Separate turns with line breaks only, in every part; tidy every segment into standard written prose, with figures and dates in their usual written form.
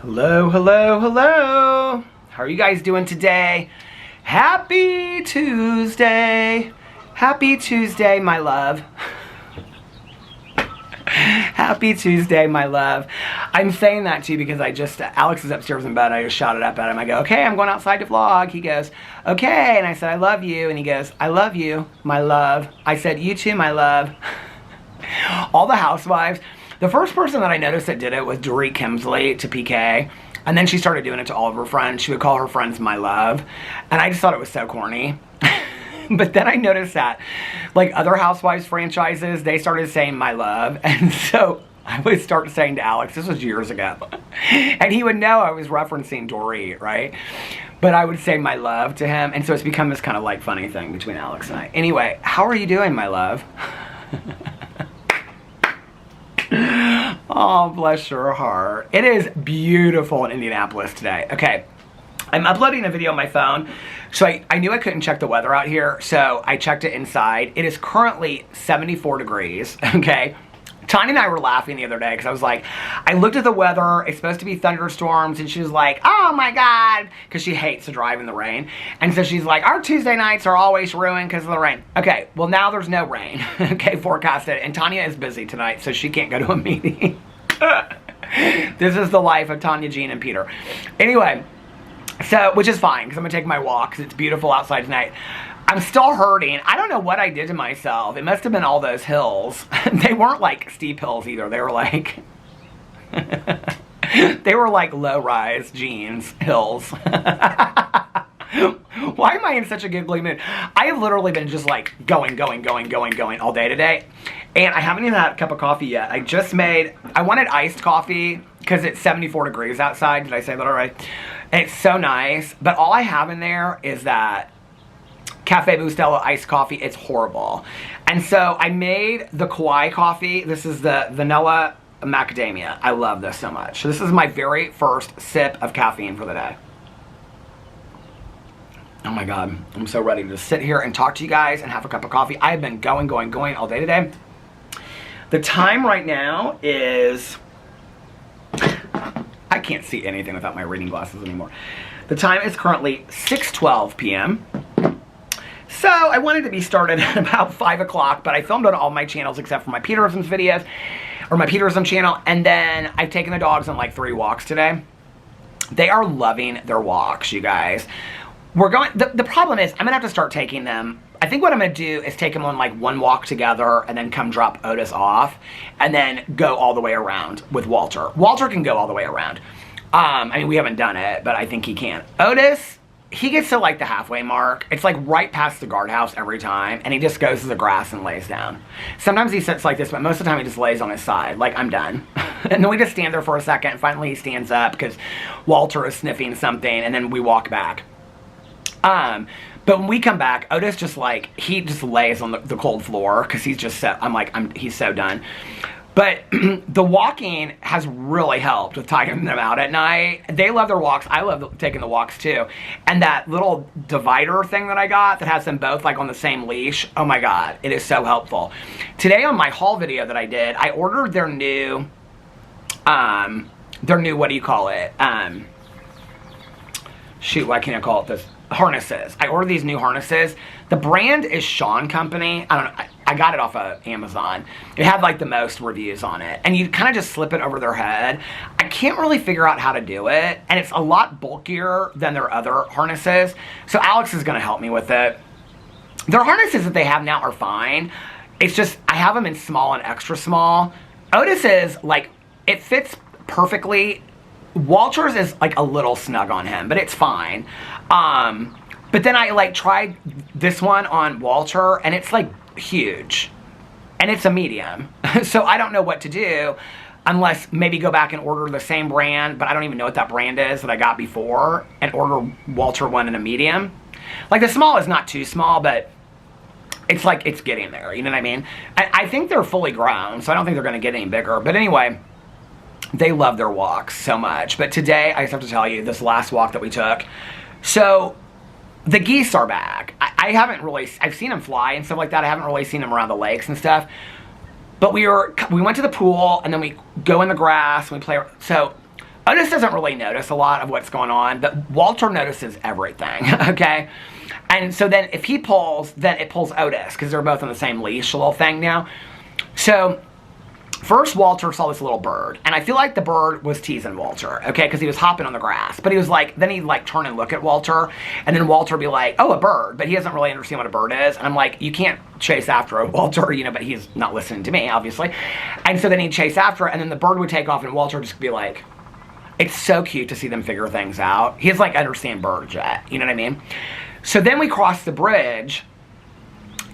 Hello, hello, hello. How are you guys doing today? Happy Tuesday. Happy Tuesday, my love. Happy Tuesday, my love. I'm saying that to you because Alex is upstairs in bed. I just shouted up at him. I go, okay, I'm going outside to vlog. He goes, okay. And I said, I love you. And he goes, I love you, my love. I said, you too, my love. All the housewives. The first person that I noticed that did it was Dorit Kemsley to PK. And then she started doing it to all of her friends. She would call her friends my love. And I just thought it was so corny. But then I noticed that, like, other Housewives franchises, they started saying my love. And so I would start saying to Alex, this was years ago. And he would know I was referencing Dorit, right? But I would say my love to him. And so it's become this kind of, like, funny thing between Alex and I. Anyway, how are you doing, my love? Oh, bless your heart. It is beautiful in Indianapolis today. Okay, I'm uploading a video on my phone. So I knew I couldn't check the weather out here, so I checked it inside. It is currently 74 degrees, okay? Tanya and I were laughing the other day because I was like, I looked at the weather, it's supposed to be thunderstorms, and she was like, oh my God, because she hates to drive in the rain. And so she's like, our Tuesday nights are always ruined because of the rain. Okay, well now there's no rain, okay, forecasted, and Tanya is busy tonight, so she can't go to a meeting. This is the life of Tanya, Jean, and Peter. Anyway, so, which is fine, because I'm going to take my walk, because it's beautiful outside tonight. I'm still hurting. I don't know what I did to myself. It must have been all those hills. They weren't like steep hills either. They were like, they were like low-rise jeans hills. Why am I in such a giggly mood? I have literally been just like going all day today. And I haven't even had a cup of coffee yet. I wanted iced coffee because it's 74 degrees outside. Did I say that already? And it's so nice. But all I have in there is that Cafe Bustelo iced coffee. It's horrible. And so I made the Kauai coffee. This is the vanilla macadamia. I love this so much. So this is my very first sip of caffeine for the day. Oh my God, I'm so ready to sit here and talk to you guys and have a cup of coffee. I have been going all day today. The time right now is, I can't see anything without my reading glasses anymore. The time is currently 6:12 p.m. So I wanted to be started at about 5 o'clock, but I filmed on all my channels except for my Peterisms videos, or my Peterism channel, and then I've taken the dogs on like 3 walks today. They are loving their walks, you guys. The problem is, I'm gonna have to start taking them. I think what I'm gonna do is take them on like 1 walk together and then come drop Otis off and then go all the way around with Walter. Walter can go all the way around. I mean, we haven't done it, but I think he can. Otis, he gets to like the halfway mark. It's like right past the guardhouse every time, and he just goes to the grass and lays down. Sometimes he sits like this, but most of the time he just lays on his side, like I'm done. And then we just stand there for a second, and finally he stands up because Walter is sniffing something, and then we walk back. But when we come back, Otis just like, he just lays on the cold floor because he's just so, he's so done. But the walking has really helped with tiring them out at night. They love their walks. I love taking the walks too. And that little divider thing that I got that has them both like on the same leash, oh my God, it is so helpful. Today on my haul video that I did, I ordered their new, what do you call it? Shoot, why can't I call it this? Harnesses. I ordered these new harnesses. The brand is Sean Company. I don't know. I got it off of Amazon. It had like the most reviews on it. And you kind of just slip it over their head. I can't really figure out how to do it. And it's a lot bulkier than their other harnesses. So Alex is going to help me with it. Their harnesses that they have now are fine. It's just, I have them in small and extra small. Otis is like, it fits perfectly. Walter's is like a little snug on him, but it's fine. But then I like tried this one on Walter, and it's like huge, and it's a medium. So I don't know what to do unless maybe go back and order the same brand, but I don't even know what that brand is that I got before, and order Walter one in a medium. Like the small is not too small, but it's like it's getting there, you know what I mean? I think they're fully grown, so I don't think they're going to get any bigger. But anyway, they love their walks so much. But today, I just have to tell you, this last walk that we took, so the geese are back. I haven't really, I've seen them fly and stuff like that. I haven't really seen them around the lakes and stuff. But we went to the pool, and then we go in the grass, and we play. So Otis doesn't really notice a lot of what's going on, but Walter notices everything, okay? And so then if he pulls, then it pulls Otis, because they're both on the same leash, a little thing now. So first Walter saw this little bird, and I feel like the bird was teasing Walter, okay, because he was hopping on the grass. But he was like, then he'd like turn and look at Walter, and then Walter would be like, oh, a bird, but he doesn't really understand what a bird is. And I'm like, you can't chase after Walter, you know, but he's not listening to me, obviously. And so then he'd chase after it, and then the bird would take off, and Walter would just be like, it's so cute to see them figure things out. He doesn't like understand birds yet, you know what I mean? So then we crossed the bridge,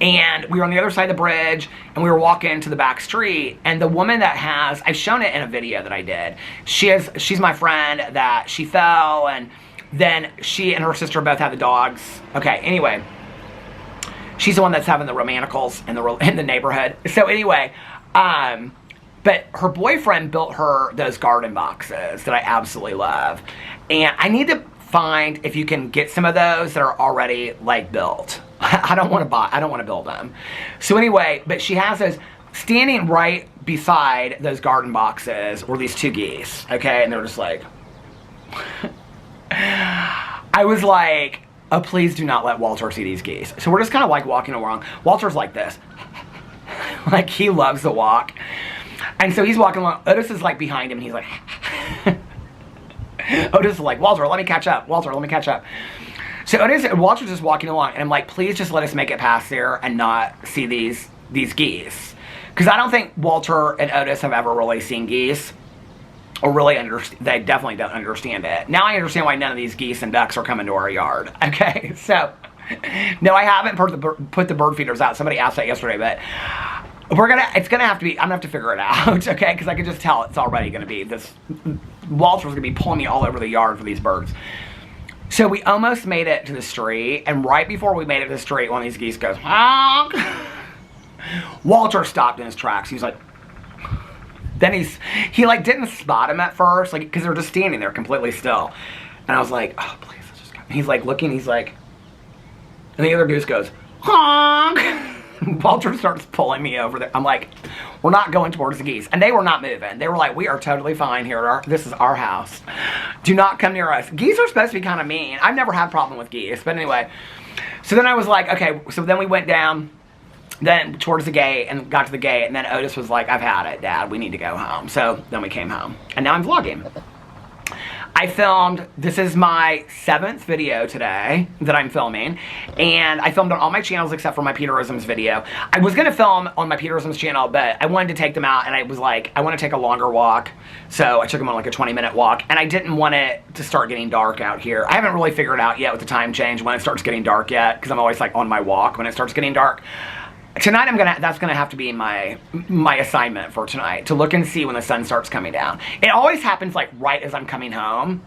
and we were on the other side of the bridge, and we were walking to the back street, and the woman that has, I've shown it in a video that I did, she's my friend that she fell, and then she and her sister both have the dogs. Okay, anyway, she's the one that's having the romanticals in the neighborhood. So anyway, but her boyfriend built her those garden boxes that I absolutely love, and I need to find if you can get some of those that are already like built. I don't want to build them. So anyway, but she has those standing right beside those garden boxes were these two geese, okay? And they're just like, I was like, oh, please do not let Walter see these geese. So we're just kind of like walking along. Walter's like this. Like he loves to walk. And so he's walking along. Otis is like behind him, and he's like, Otis is like, Walter, let me catch up. Walter, let me catch up. So Walter's just walking along, and I'm like, please just let us make it past there and not see these geese. Because I don't think Walter and Otis have ever really seen geese, or really they definitely don't understand it. Now I understand why none of these geese and ducks are coming to our yard. Okay, so, no, I haven't put the bird feeders out. Somebody asked that yesterday, but it's gonna have to be, I'm gonna have to figure it out, okay? Because I can just tell it's already gonna be this, Walter's gonna be pulling me all over the yard for these birds. So we almost made it to the street, and right before we made it to the street, one of these geese goes, honk. Walter stopped in his tracks. He was like, then he like didn't spot him at first, like, because they're just standing there completely still. And I was like, oh, please, let's just go. And he's like looking, he's like, and the other goose goes, honk. Walter starts pulling me over there. I'm like, we're not going towards the geese. And they were not moving. They were like, we are totally fine here. This is our house. Do not come near us. Geese are supposed to be kind of mean. I've never had a problem with geese. But anyway, so then I was like, okay. So then we went down then towards the gate and got to the gate. And then Otis was like, I've had it, Dad. We need to go home. So then we came home. And now I'm vlogging. I filmed, this is my 7th video today that I'm filming, and I filmed on all my channels except for my Peterisms video. I was going to film on my Peterisms channel, but I wanted to take them out, and I was like, I want to take a longer walk, so I took them on like a 20-minute walk, and I didn't want it to start getting dark out here. I haven't really figured out yet with the time change when it starts getting dark yet, because I'm always like on my walk when it starts getting dark. Tonight that's gonna have to be my assignment for tonight, to look and see when the sun starts coming down. It always happens like right as I'm coming home,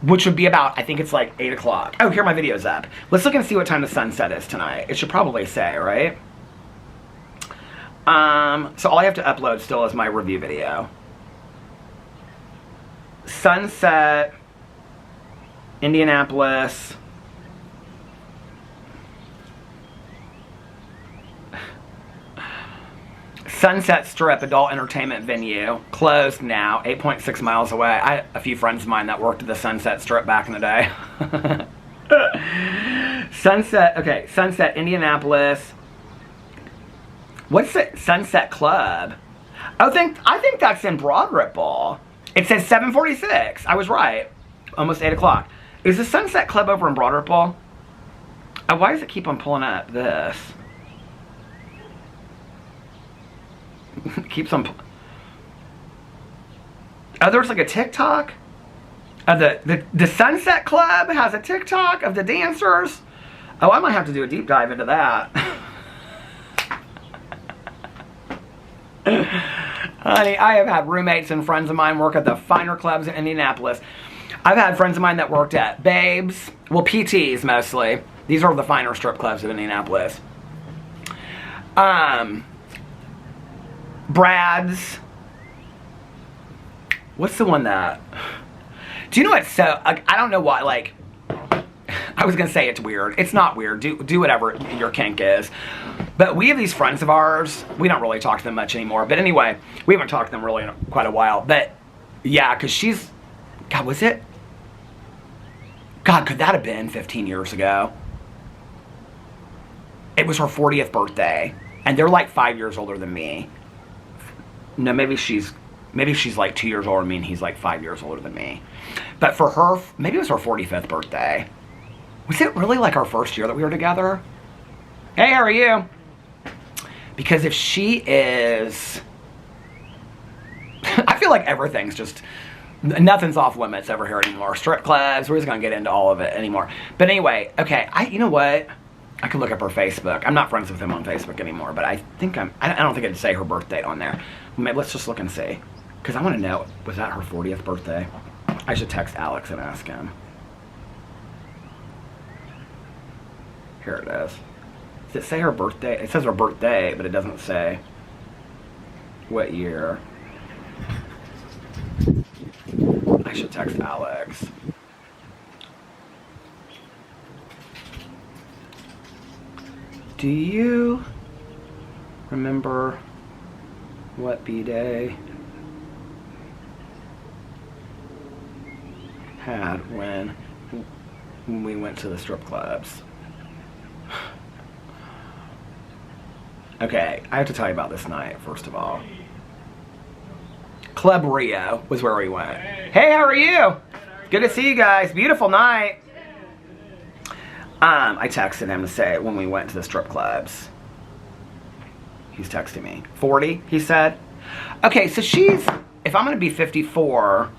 which would be about, I think it's like 8 o'clock. Oh, here my video's up. Let's look and see what time the sunset is tonight. It should probably say, right? So all I have to upload still is my review video. Sunset, Indianapolis. Sunset Strip adult entertainment venue, closed now, 8.6 miles away. I had a few friends of mine that worked at the Sunset Strip back in the day. Sunset Indianapolis. What's the Sunset Club? I think that's in Broad Ripple. It says 7:46. I was right. Almost 8 o'clock. Is the Sunset Club over in Broad Ripple? Why does it keep on pulling up this? Keeps on. Oh, there's like a TikTok. The Sunset Club has a TikTok of the dancers. Oh, I might have to do a deep dive into that. Honey, I have had roommates and friends of mine work at the finer clubs in Indianapolis. I've had friends of mine that worked at Babes, well, PTs mostly. These are the finer strip clubs of Indianapolis. Brad's. What's the one that... Do you know what's so... I don't know why, like... I was going to say it's weird. It's not weird. Do whatever your kink is. But we have these friends of ours. We don't really talk to them much anymore. But anyway, we haven't talked to them really in quite a while. But Yeah, because she's, God, was it? God, could that have been 15 years ago? It was her 40th birthday, and they're like 5 years older than me. No, maybe she's like 2 years older than me, and he's like 5 years older than me. But for her, maybe it was her 45th birthday. Was it really like our first year that we were together? Hey, how are you? Because if she is, I feel like everything's just, nothing's off limits over here anymore. Strip clubs, we're just gonna get into all of it anymore. But anyway, okay, you know what? I could look up her Facebook. I'm not friends with him on Facebook anymore, but I think I don't think it'd say her birth date on there. Maybe let's just look and see. Because I want to know, was that her 40th birthday? I should text Alex and ask him. Here it is. Does it say her birthday? It says her birthday, but it doesn't say what year. I should text Alex. Do you remember what B-Day had when we went to the strip clubs? Okay, I have to tell you about this night, first of all. Club Rio was where we went. Hey, how are you? Good to see you guys. Beautiful night. I texted him to say when we went to the strip clubs. He's texting me. 40, he said. Okay, so she's, if I'm going to be 54,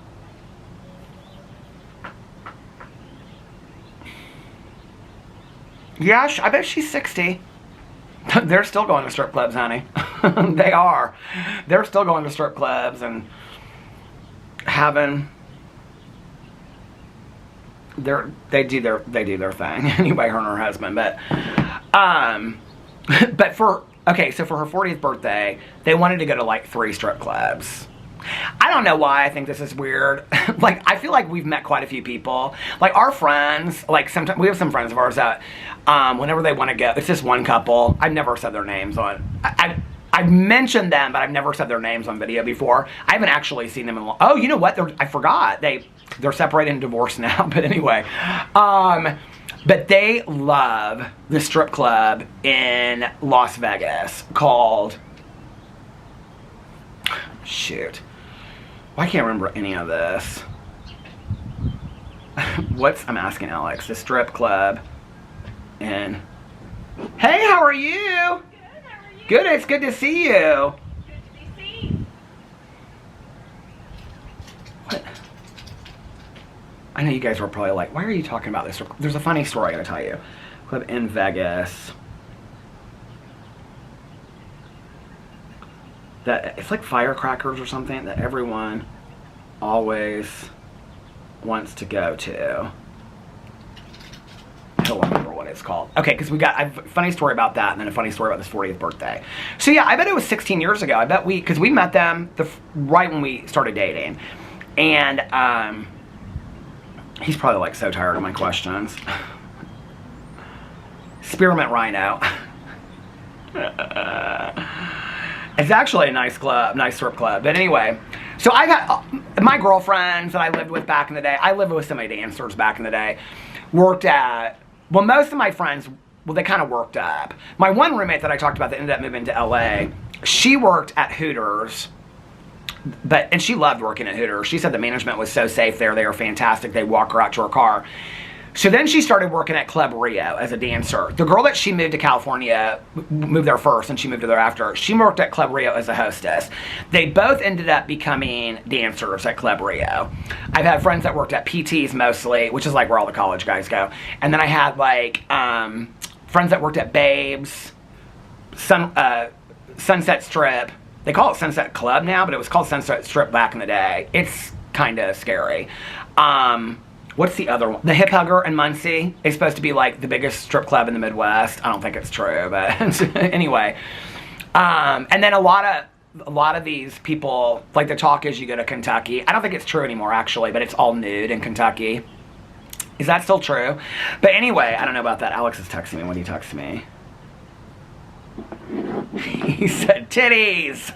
yeah, I bet she's 60. They're still going to strip clubs, honey. They are. They're still going to strip clubs and having they do their thing. Anyway, her and her husband. But for her 40th birthday, they wanted to go to like 3 strip clubs. I don't know why I think this is weird. Like, I feel like we've met quite a few people. Like, our friends, like, sometimes, we have some friends of ours that, whenever they want to go, it's just one couple. I've never said their names on, I've mentioned them, but I've never said their names on video before. I haven't actually seen them in, oh, you know what, I forgot. They're separated and divorced now, but anyway. But they love the strip club in Las Vegas called, shoot. Well, I can't remember any of this. I'm asking Alex. The strip club. And, hey, how are you?
Good, how are you?
Good, it's good to see you.
Good to be seen.
What? I know you guys were probably like, why are you talking about this? There's a funny story I gotta tell you. Club in Vegas. That it's like firecrackers or something that everyone always wants to go to. I don't remember what it's called. Okay, because we got a funny story about that, and then a funny story about this 40th birthday. So yeah, I bet it was 16 years ago. I bet because we met them right when we started dating, and he's probably like so tired of my questions. Spearmint Rhino. It's actually a nice club, nice strip club. But anyway, so I've had my girlfriends that I lived with back in the day. I lived with so many dancers back in the day. Worked at, well, most of my friends, well, they kind of worked up. My one roommate that I talked about that ended up moving to LA, she worked at Hooters. And she loved working at Hooters. She said the management was so safe there. They were fantastic. They walk her out to her car. So then she started working at Club Rio as a dancer. The girl that she moved to California, moved there first and she moved there after, she worked at Club Rio as a hostess. They both ended up becoming dancers at Club Rio. I've had friends that worked at PTs mostly, which is like where all the college guys go. And then I had like friends that worked at Babes, Sunset Strip. They call it Sunset Club now, but it was called Sunset Strip back in the day. It's kind of scary. What's the other one? The Hip Hugger in Muncie is supposed to be like the biggest strip club in the Midwest. I don't think it's true, but anyway. And then a lot of these people, like the talk is you go to Kentucky. I don't think it's true anymore actually, but it's all nude in Kentucky. Is that still true? But anyway, I don't know about that. Alex is texting me. What did he text me? He said titties.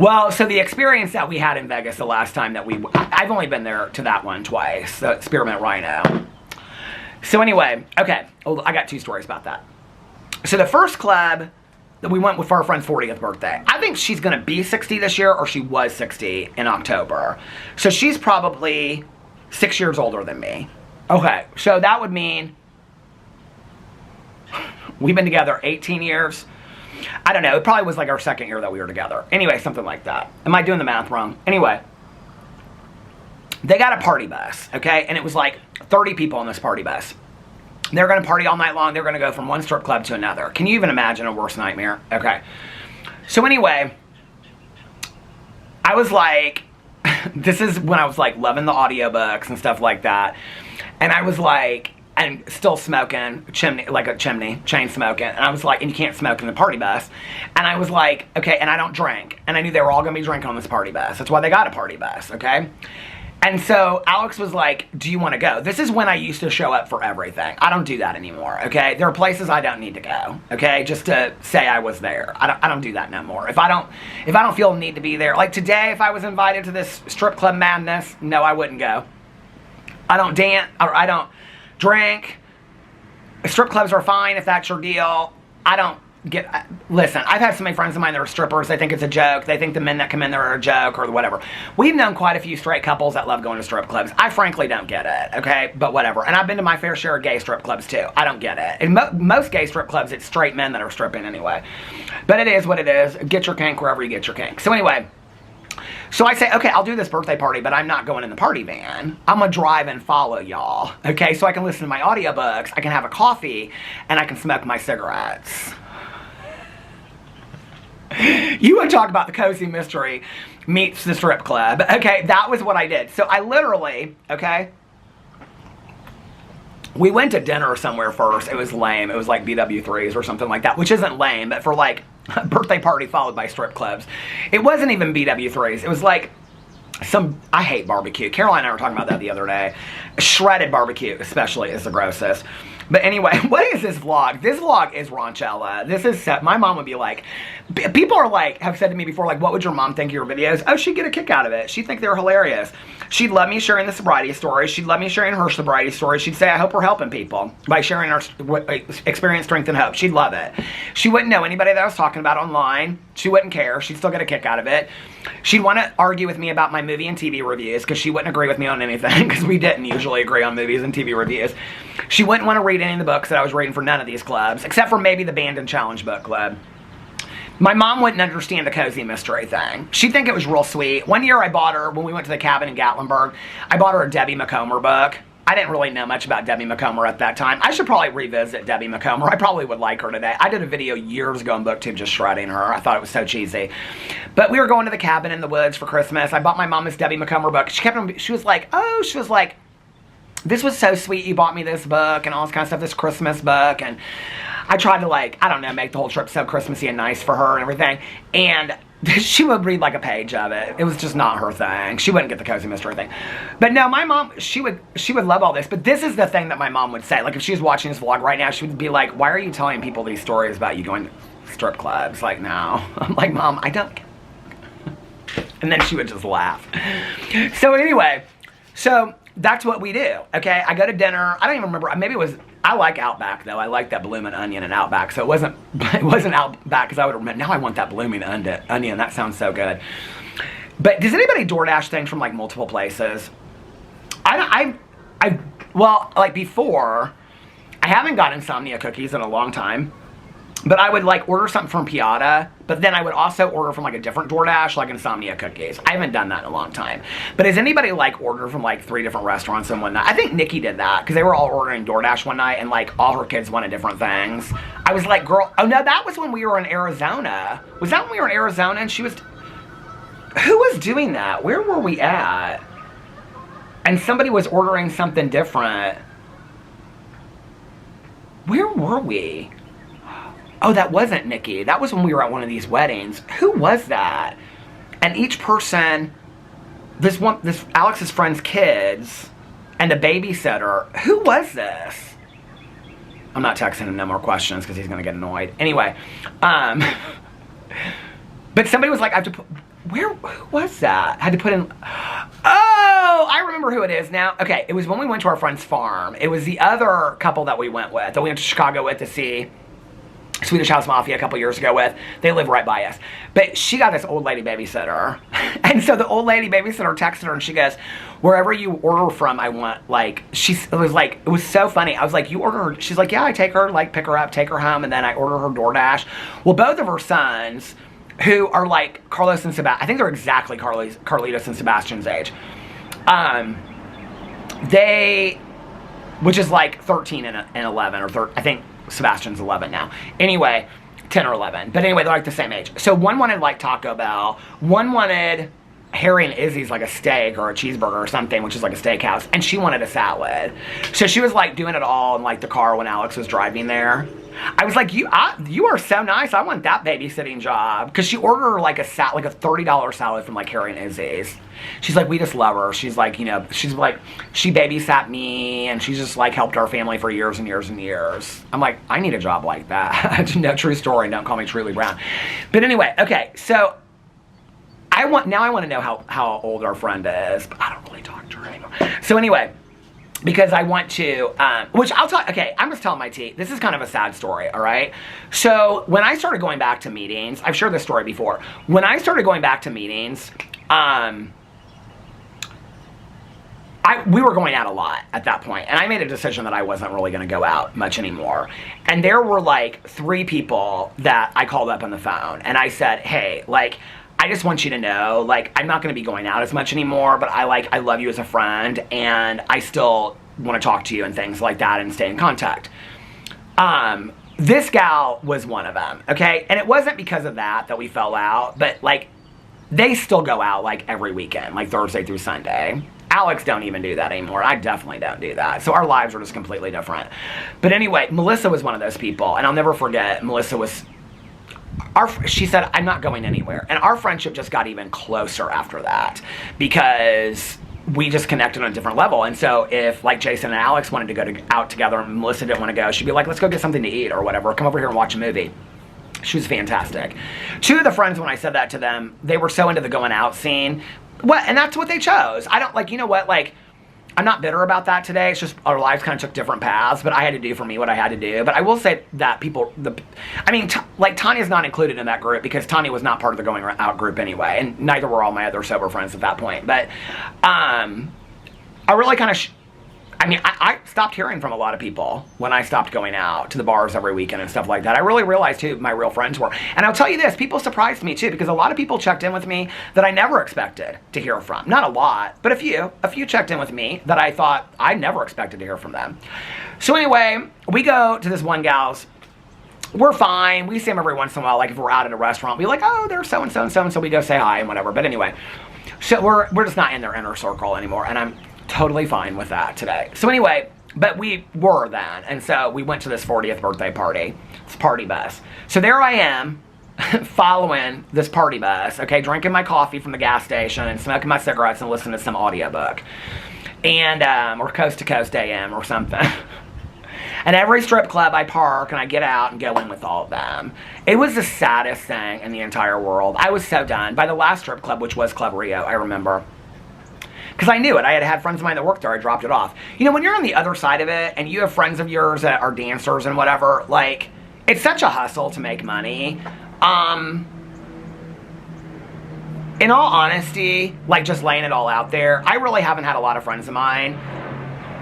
Well, so the experience that we had in Vegas the last time that I've only been there to that one twice, the Spearmint Rhino. So anyway, okay, I got 2 stories about that. So the first club that we went with for our friend's 40th birthday, I think she's going to be 60 this year, or she was 60 in October. So she's probably 6 years older than me. Okay, so that would mean we've been together 18 years. I don't know, it probably was like our 2nd year that we were together. Anyway, something like that. Am I doing the math wrong? Anyway, they got a party bus, okay? And it was like 30 people on this party bus. They're going to party all night long. They're going to go from one strip club to another. Can you even imagine a worse nightmare? Okay. So anyway, I was like, this is when I was like loving the audiobooks and stuff like that. And I was like, and still smoking, chain smoking. And I was like, and you can't smoke in the party bus. And I was like, okay, and I don't drink. And I knew they were all going to be drinking on this party bus. That's why they got a party bus, okay? And so Alex was like, do you want to go? This is when I used to show up for everything. I don't do that anymore, okay? There are places I don't need to go, okay? Just to say I was there. I don't do that no more. If I don't feel the need to be there. Like today, if I was invited to this strip club madness, no, I wouldn't go. I don't dance, or I don't drink. Strip clubs are fine if that's your deal. I don't listen, I've had so many friends of mine that are strippers. They think it's a joke. They think the men that come in there are a joke or whatever. We've known quite a few straight couples that love going to strip clubs. I frankly don't get it, okay? But whatever. And I've been to my fair share of gay strip clubs too. I don't get it. In most gay strip clubs, it's straight men that are stripping anyway. But it is what it is. Get your kink wherever you get your kink. So anyway, so I say, okay, I'll do this birthday party, but I'm not going in the party van. I'm going to drive and follow y'all, okay? So I can listen to my audiobooks, I can have a coffee, and I can smoke my cigarettes. You want to talk about the cozy mystery meets the strip club. Okay, that was what I did. So I literally, okay, we went to dinner somewhere first. It was lame. It was like BW3s or something like that, which isn't lame, but for like a birthday party followed by strip clubs. It wasn't even BW3s. It was like I hate barbecue. Caroline and I were talking about that the other day. Shredded barbecue, especially, is the grossest. But anyway, what is this vlog? This vlog is Ronchella. This is set. My mom would be like, people are like, have said to me before, like, what would your mom think of your videos? Oh, she'd get a kick out of it. She'd think they're hilarious. She'd love me sharing the sobriety stories. She'd love me sharing her sobriety stories. She'd say, I hope we're helping people by sharing our experience, strength, and hope. She'd love it. She wouldn't know anybody that I was talking about online. She wouldn't care. She'd still get a kick out of it. She'd want to argue with me about my movie and TV reviews because she wouldn't agree with me on anything because we didn't usually agree on movies and TV reviews. She wouldn't want to read any of the books that I was reading for none of these clubs, except for maybe the Band and Challenge book club. My mom wouldn't understand the cozy mystery thing. She'd think it was real sweet. One year I bought her, when we went to the cabin in Gatlinburg, I bought her a Debbie McComber book. I didn't really know much about Debbie McComber at that time. I should probably revisit Debbie McComber. I probably would like her today. I did a video years ago on BookTube just shredding her. I thought it was so cheesy. But we were going to the cabin in the woods for Christmas. I bought my mom this Debbie McComber book. She was like, this was so sweet, you bought me this book and all this kind of stuff, this Christmas book. And I tried to, like, I don't know, make the whole trip so Christmassy and nice for her and everything. And she would read like a page of it. It was just not her thing. She wouldn't get the cozy mystery thing. But no, my mom, she would love all this. But this is the thing that my mom would say. Like, if she was watching this vlog right now, she would be like, why are you telling people these stories about you going to strip clubs? Like, no. I'm like, Mom, I don't. And then she would just laugh. So anyway, so that's what we do, okay? I go to dinner. I don't even remember. Maybe it was, I like Outback, though. I like that blooming onion and Outback. So it wasn't Outback, because I would remember, now I want that blooming onion. That sounds so good. But does anybody DoorDash things from, like, multiple places? Well, like, before, I haven't got insomnia cookies in a long time. But I would, like, order something from Piata, but then I would also order from, like, a different DoorDash, like Insomnia Cookies. I haven't done that in a long time. But has anybody, like, ordered from, like, 3 different restaurants in one night? I think Nikki did that, because they were all ordering DoorDash one night, and, like, all her kids wanted different things. I was like, girl, oh, no, that was when we were in Arizona. Was that when we were in Arizona, and she was... Who was doing that? Where were we at? And somebody was ordering something different. Where were we? Oh, that wasn't Nikki. That was when we were at one of these weddings. Who was that? And each person, this Alex's friend's kids, and a babysitter. Who was this? I'm not texting him no more questions because he's gonna get annoyed. Anyway, but somebody was like, I have to put, who was that? I had to put in, oh, I remember who it is now. Okay, it was when we went to our friend's farm. It was the other couple that we went with, that we went to Chicago with to see Swedish House Mafia a couple years ago with. They live right by us. But she got this old lady babysitter. And so the old lady babysitter texted her and she goes, wherever you order from, I want, like, it was so funny. I was like, you order, she's like, yeah, I take her, like, pick her up, take her home, and then I order her DoorDash. Well, both of her sons, who are like Carlos and Sebastian, I think they're exactly Carlitos and Sebastian's age. Which is like 13 and 11, or I think Sebastian's 11 now. Anyway, 10 or 11. But anyway, they're like the same age. So one wanted like Taco Bell. One wanted Harry and Izzy's like a steak or a cheeseburger or something, which is like a steakhouse. And she wanted a salad. So she was like doing it all in like the car when Alex was driving there. I was like, you are so nice. I want that babysitting job. Because she ordered like a $30 salad from like Harry and Izzy's. She's like, we just love her. She's like, you know, she's like, she babysat me and she's just like helped our family for years and years and years. I'm like, I need a job like that. No, true story. Don't call me Truly Brown. But anyway, okay. So I want to know how old our friend is, but I don't really talk to her anymore. So anyway, because I want to, which I'll talk, okay, I'm just telling my tea. This is kind of a sad story, all right? So when I started going back to meetings, I've shared this story before. When I started going back to meetings, we were going out a lot at that point, and I made a decision that I wasn't really going to go out much anymore. And there were like 3 people that I called up on the phone, and I said, hey, like, I just want you to know, like, I'm not going to be going out as much anymore, but I love you as a friend, and I still want to talk to you and things like that and stay in contact. This gal was one of them, okay? And it wasn't because of that we fell out, but, like, they still go out, like, every weekend, like Thursday through Sunday. Alex don't even do that anymore. I definitely don't do that. So our lives are just completely different. But anyway, Melissa was one of those people, and I'll never forget, Melissa was... she said, I'm not going anywhere. And our friendship just got even closer after that because we just connected on a different level. And so if like Jason and Alex wanted to go out together and Melissa didn't want to go, she'd be like, let's go get something to eat or whatever. Come over here and watch a movie. She was fantastic. 2 of the friends, when I said that to them, they were so into the going out scene. And that's what they chose. I don't, like, you know what, like, I'm not bitter about that today. It's just our lives kind of took different paths, but I had to do for me what I had to do. But I will say that like Tanya's not included in that group because Tanya was not part of the going out group anyway, and neither were all my other sober friends at that point. But I really kind of, I stopped hearing from a lot of people when I stopped going out to the bars every weekend and stuff like that. I really realized who my real friends were. And I'll tell you this, people surprised me too, because a lot of people checked in with me that I never expected to hear from. Not a lot, but a few checked in with me that I thought I never expected to hear from them. So anyway, we go to this one gal's. We're fine. We see them every once in a while. Like if we're out at a restaurant, we're like, oh, there's so-and-so and so-and-so. We go say hi and whatever. But anyway, so we're just not in their inner circle anymore. And I'm totally fine with that today. So anyway, but we were then. And so we went to this 40th birthday party. It's party bus. So there I am following this party bus, okay, drinking my coffee from the gas station and smoking my cigarettes and listening to some audiobook. And, or Coast to Coast AM or something. And every strip club I park and I get out and go in with all of them. It was the saddest thing in the entire world. I was so done. By the last strip club, which was Club Rio, I remember. Because I knew it. I had friends of mine that worked there. I dropped it off. You know, when you're on the other side of it and you have friends of yours that are dancers and whatever, like, it's such a hustle to make money. In all honesty, like just laying it all out there, I really haven't had a lot of friends of mine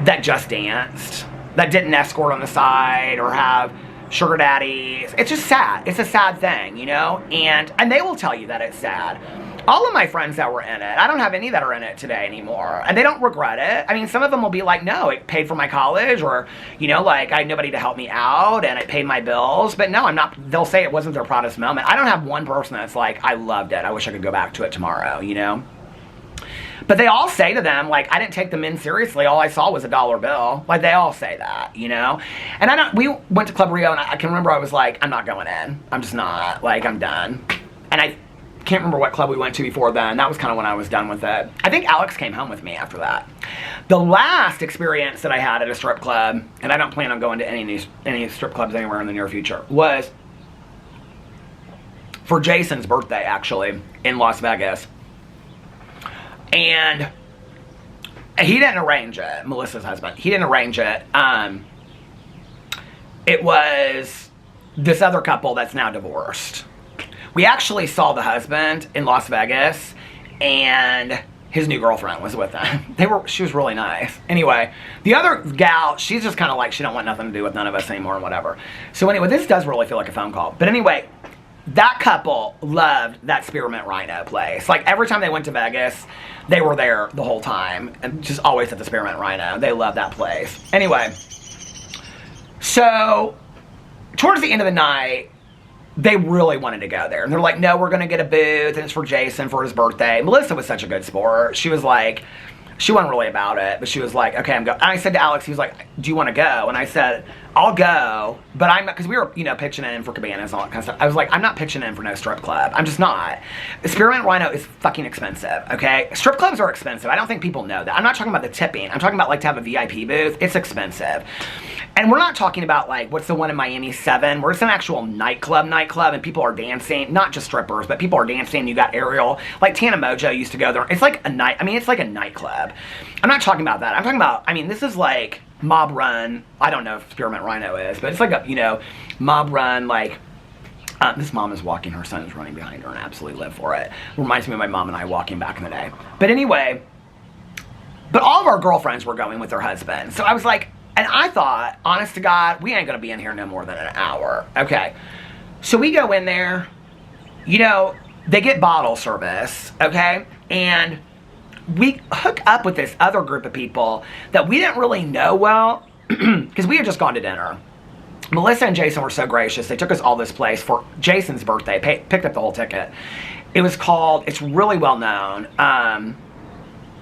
that just danced, that didn't escort on the side or have sugar daddies. It's just sad. It's a sad thing, you know? And they will tell you that it's sad. All of my friends that were in it, I don't have any that are in it today anymore. And they don't regret it. I mean, some of them will be like, no, it paid for my college, or, you know, like, I had nobody to help me out, and it paid my bills. But no, I'm not, they'll say it wasn't their proudest moment. I don't have one person that's like, I loved it. I wish I could go back to it tomorrow, you know? But they all say to them, like, I didn't take them in seriously. All I saw was a dollar bill. Like, they all say that, you know? And we went to Club Rio, and I can remember I was like, I'm not going in. I'm just not. Like, I'm done. And I can't remember what club we went to before then. That was kind of when I was done with it. I think Alex came home with me after that. The last experience that I had at a strip club, and I don't plan on going to any strip clubs anywhere in the near future, was for Jason's birthday, actually, in Las Vegas. And he didn't arrange it, Melissa's husband. He didn't arrange it. It was this other couple that's now divorced. We actually saw the husband in Las Vegas, and his new girlfriend was with him. She was really nice. Anyway, the other gal, she's just kind of like, she don't want nothing to do with none of us anymore and whatever. So anyway, this does really feel like a phone call. But anyway, that couple loved that Spearmint Rhino place. Like, every time they went to Vegas, they were there the whole time. And just always at the Spearmint Rhino. They loved that place. Anyway, so towards the end of the night, they really wanted to go there. And they're like, no, we're going to get a booth, and it's for Jason for his birthday. Melissa was such a good sport. She was like, she wasn't really about it, but she was like, okay, I'm going. And I said to Alex, he was like, do you want to go? And I said, I'll go, but I'm not, because we were, you know, pitching in for cabanas and all that kind of stuff. I was like, I'm not pitching in for no strip club. I'm just not. Spearmint Rhino is fucking expensive, okay? Strip clubs are expensive. I don't think people know that. I'm not talking about the tipping. I'm talking about, like, to have a VIP booth. It's expensive. And we're not talking about, like, what's the one in Miami, 7, where it's an actual nightclub, and people are dancing. Not just strippers, but people are dancing. You got Ariel. Like, Tana Mojo used to go there. It's like a night, I mean, it's like a nightclub. I'm not talking about that. I'm talking about, I mean, this is like mob run. I don't know if Spearmint Rhino is, but it's like a, you know, mob run, like, this mom is walking, her son is running behind her and absolutely live for it. Reminds me of my mom and I walking back in the day. But anyway, but all of our girlfriends were going with their husbands. So I was like, and I thought, honest to God, we ain't gonna be in here no more than an hour. Okay. So we go in there, you know, they get bottle service, okay? And we hook up with this other group of people that we didn't really know well, because we had just gone to dinner. Melissa and Jason were so gracious. They took us all this place for Jason's birthday, picked up the whole ticket. It was called, it's really well known,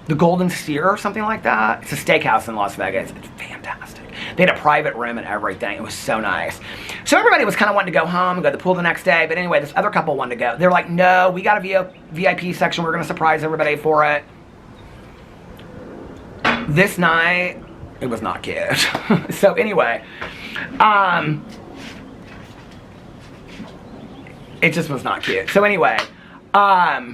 the Golden Steer or something like that. It's a steakhouse in Las Vegas. It's fantastic. They had a private room and everything. It was so nice. So everybody was kind of wanting to go home and go to the pool the next day. But anyway, this other couple wanted to go. They're like, no, we got a VIP section. We're going to surprise everybody for it. This night, it was not cute. So anyway, it just was not cute. So anyway, I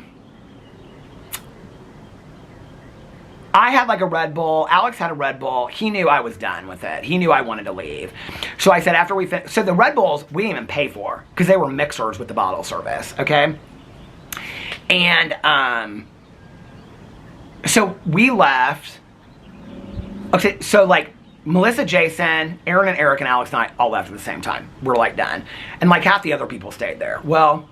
had like a Red Bull. Alex had a Red Bull. He knew I was done with it. He knew I wanted to leave. So I said after we finished, so the Red Bulls we didn't even pay for because they were mixers with the bottle service, okay? And so we left. Okay, so like Melissa, Jason, Aaron and Eric and Alex and I all left at the same time. We're like done. And like half the other people stayed there. Well,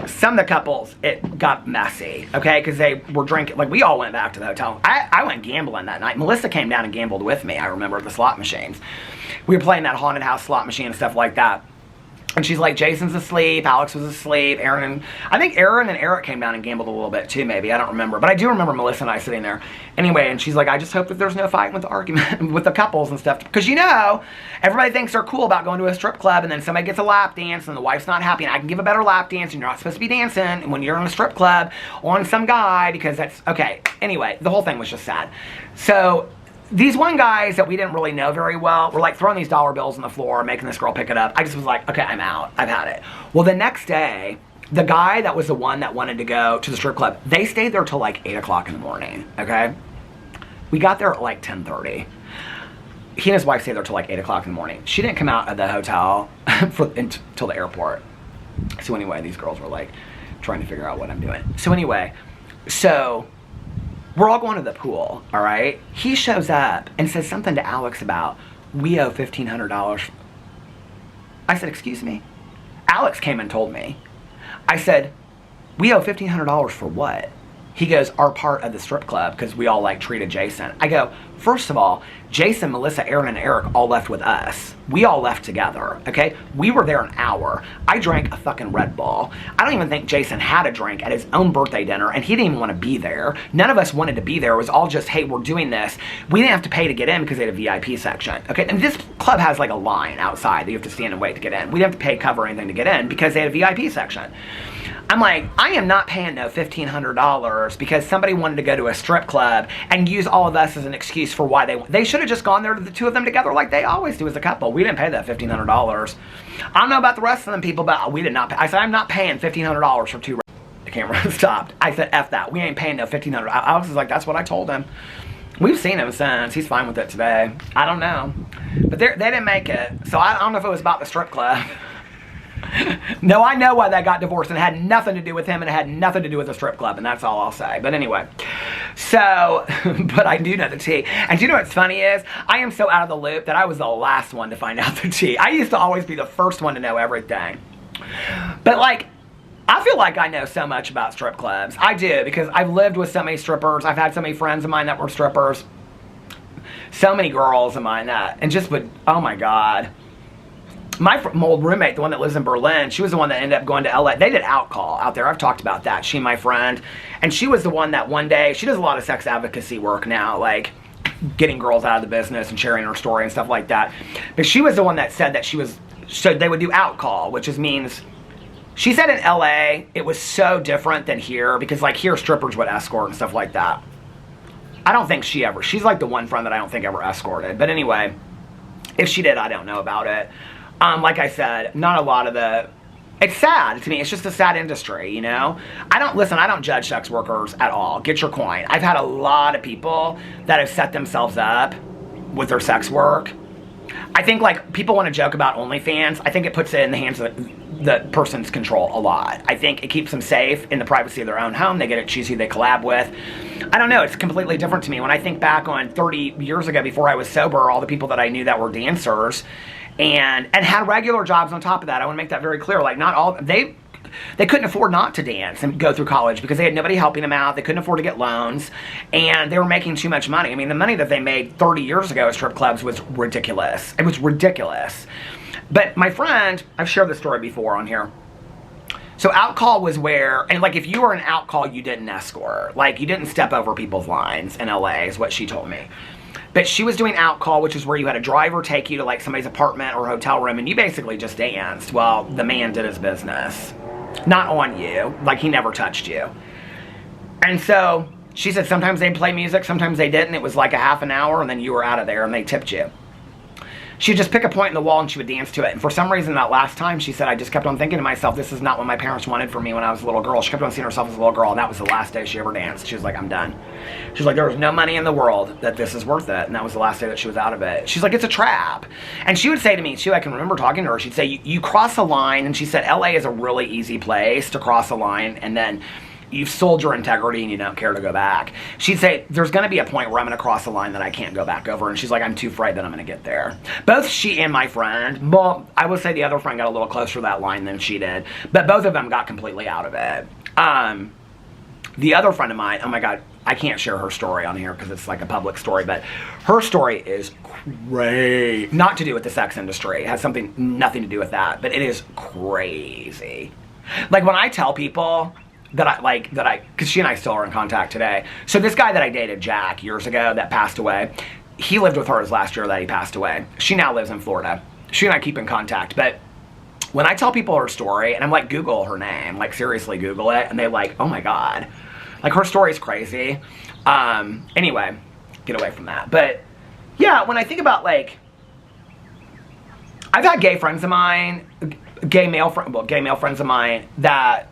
some of the couples, it got messy, okay? Because they were drinking, like we all went back to the hotel. I went gambling that night. Melissa came down and gambled with me, I remember, the slot machines. We were playing that haunted house slot machine and stuff like that. And she's like, Jason's asleep, Alex was asleep, I think Aaron and Eric came down and gambled a little bit too, maybe, I don't remember. But I do remember Melissa and I sitting there. Anyway, and she's like, I just hope that there's no fight with the argument, with the couples and stuff. Because, you know, everybody thinks they're cool about going to a strip club and then somebody gets a lap dance and the wife's not happy and I can give a better lap dance and you're not supposed to be dancing when you're in a strip club on some guy because that's, okay. Anyway, the whole thing was just sad. So these one guys that we didn't really know very well were like throwing these dollar bills on the floor, making this girl pick it up. I just was like, okay, I'm out. I've had it. Well, the next day, the guy that was the one that wanted to go to the strip club, they stayed there till like 8 o'clock in the morning, okay? We got there at like 10:30. He and his wife stayed there till like 8 o'clock in the morning. She didn't come out of the hotel until the airport. So anyway, these girls were like trying to figure out what I'm doing. So anyway, we're all going to the pool, all right? He shows up and says something to Alex about, we owe $1,500. I said, excuse me? Alex came and told me. I said, we owe $1,500 for what? He goes, our part of the strip club, because we all like treated Jason. I go, first of all, Jason, Melissa, Aaron, and Eric all left with us. We all left together, okay? We were there an hour. I drank a fucking Red Bull. I don't even think Jason had a drink at his own birthday dinner, and he didn't even want to be there. None of us wanted to be there. It was all just, hey, we're doing this. We didn't have to pay to get in because they had a VIP section, okay? And this club has like a line outside that you have to stand and wait to get in. We didn't have to pay cover or anything to get in because they had a VIP section. I'm like, I am not paying no $1,500 because somebody wanted to go to a strip club and use all of us as an excuse for why they should have just gone there, the two of them together, like they always do as a couple. We didn't pay that $1,500. I don't know about the rest of them people, but we did not pay. I said, I'm not paying $1,500 for two. The camera stopped. I said, F that. We ain't paying no $1,500. I was just like, that's what I told him. We've seen him since. He's fine with it today. I don't know. But they didn't make it. So I don't know if it was about the strip club. No, I know why they got divorced, and it had nothing to do with him, and it had nothing to do with the strip club, and that's all I'll say. But anyway, so, but I do know the tea. And do you know what's funny is, I am so out of the loop that I was the last one to find out the tea. I used to always be the first one to know everything. But like, I feel like I know so much about strip clubs. I do, because I've lived with so many strippers. I've had so many friends of mine that were strippers. So many girls of mine that, and just would, oh my God. My old roommate, the one that lives in Berlin, she was the one that ended up going to LA. They did out call out there. I've talked about that. She and my friend. And she was the one that one day, she does a lot of sex advocacy work now, like getting girls out of the business and sharing her story and stuff like that. But she was the one that said that so they would do out call, which means, she said in LA, it was so different than here, because like here strippers would escort and stuff like that. I don't think she's like the one friend that I don't think ever escorted. But anyway, if she did, I don't know about it. Like I said, not a lot of it's sad to me. It's just a sad industry, you know? I don't judge sex workers at all. Get your coin. I've had a lot of people that have set themselves up with their sex work. I think like people want to joke about OnlyFans. I think it puts it in the hands of the person's control a lot. I think it keeps them safe in the privacy of their own home. They get to choose who they collab with. I don't know. It's completely different to me. When I think back on 30 years ago before I was sober, all the people that I knew that were dancers, and had regular jobs on top of that. I want to make that very clear. Like, not all, they couldn't afford not to dance and go through college because they had nobody helping them out. They couldn't afford to get loans, and they were making too much money. I mean, the money that they made 30 years ago at strip clubs was ridiculous. It was ridiculous. But my friend, I've shared this story before on here. So out call was where, and like if you were an out call, you didn't escort. Like you didn't step over people's lines in LA is what she told me. But she was doing out call, which is where you had a driver take you to like somebody's apartment or hotel room, and you basically just danced while the man did his business. Not on you, like he never touched you. And so she said sometimes they'd play music, sometimes they didn't. It was like a half an hour, and then you were out of there, and they tipped you. She'd just pick a point in the wall and she would dance to it. And for some reason that last time, she said, I just kept on thinking to myself, this is not what my parents wanted for me when I was a little girl. She kept on seeing herself as a little girl, and that was the last day she ever danced. She was like, I'm done. She was like, there was no money in the world that this is worth it. And that was the last day that she was out of it. She's like, it's a trap. And she would say to me, too, I can remember talking to her, she'd say, you cross a line, and she said, LA is a really easy place to cross a line, and then you've sold your integrity and you don't care to go back. She'd say, there's going to be a point where I'm going to cross a line that I can't go back over. And she's like, I'm too afraid that I'm going to get there. Both she and my friend, well, I would say the other friend got a little closer to that line than she did, but both of them got completely out of it. The other friend of mine, oh my God, I can't share her story on here because it's like a public story, but her story is crazy. Not to do with the sex industry. It has nothing to do with that, but it is crazy. Like when I tell people because she and I still are in contact today. So this guy that I dated, Jack, years ago that passed away, he lived with her his last year that he passed away. She now lives in Florida. She and I keep in contact. But when I tell people her story, and I'm like, Google her name, like seriously Google it, and they like, oh my God. Like her story's crazy. Anyway, get away from that. But yeah, when I think about like, I've had gay friends of mine, gay male friends of mine that,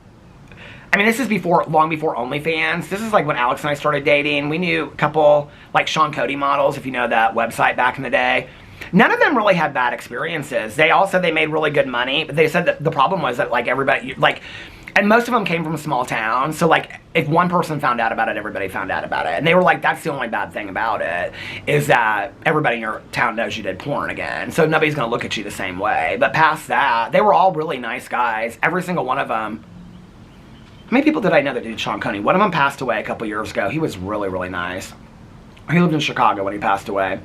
I mean, this is long before OnlyFans. This is like when Alex and I started dating. We knew a couple, like Sean Cody models, if you know that website back in the day. None of them really had bad experiences. They all said they made really good money, but they said that the problem was that like everybody, like, and most of them came from small towns. So like if one person found out about it, everybody found out about it. And they were like, that's the only bad thing about it, is that everybody in your town knows you did porn again. So nobody's going to look at you the same way. But past that, they were all really nice guys. Every single one of them. How many people did I know that did Sean Coney? One of them passed away a couple years ago. He was really, really nice. He lived in Chicago when he passed away.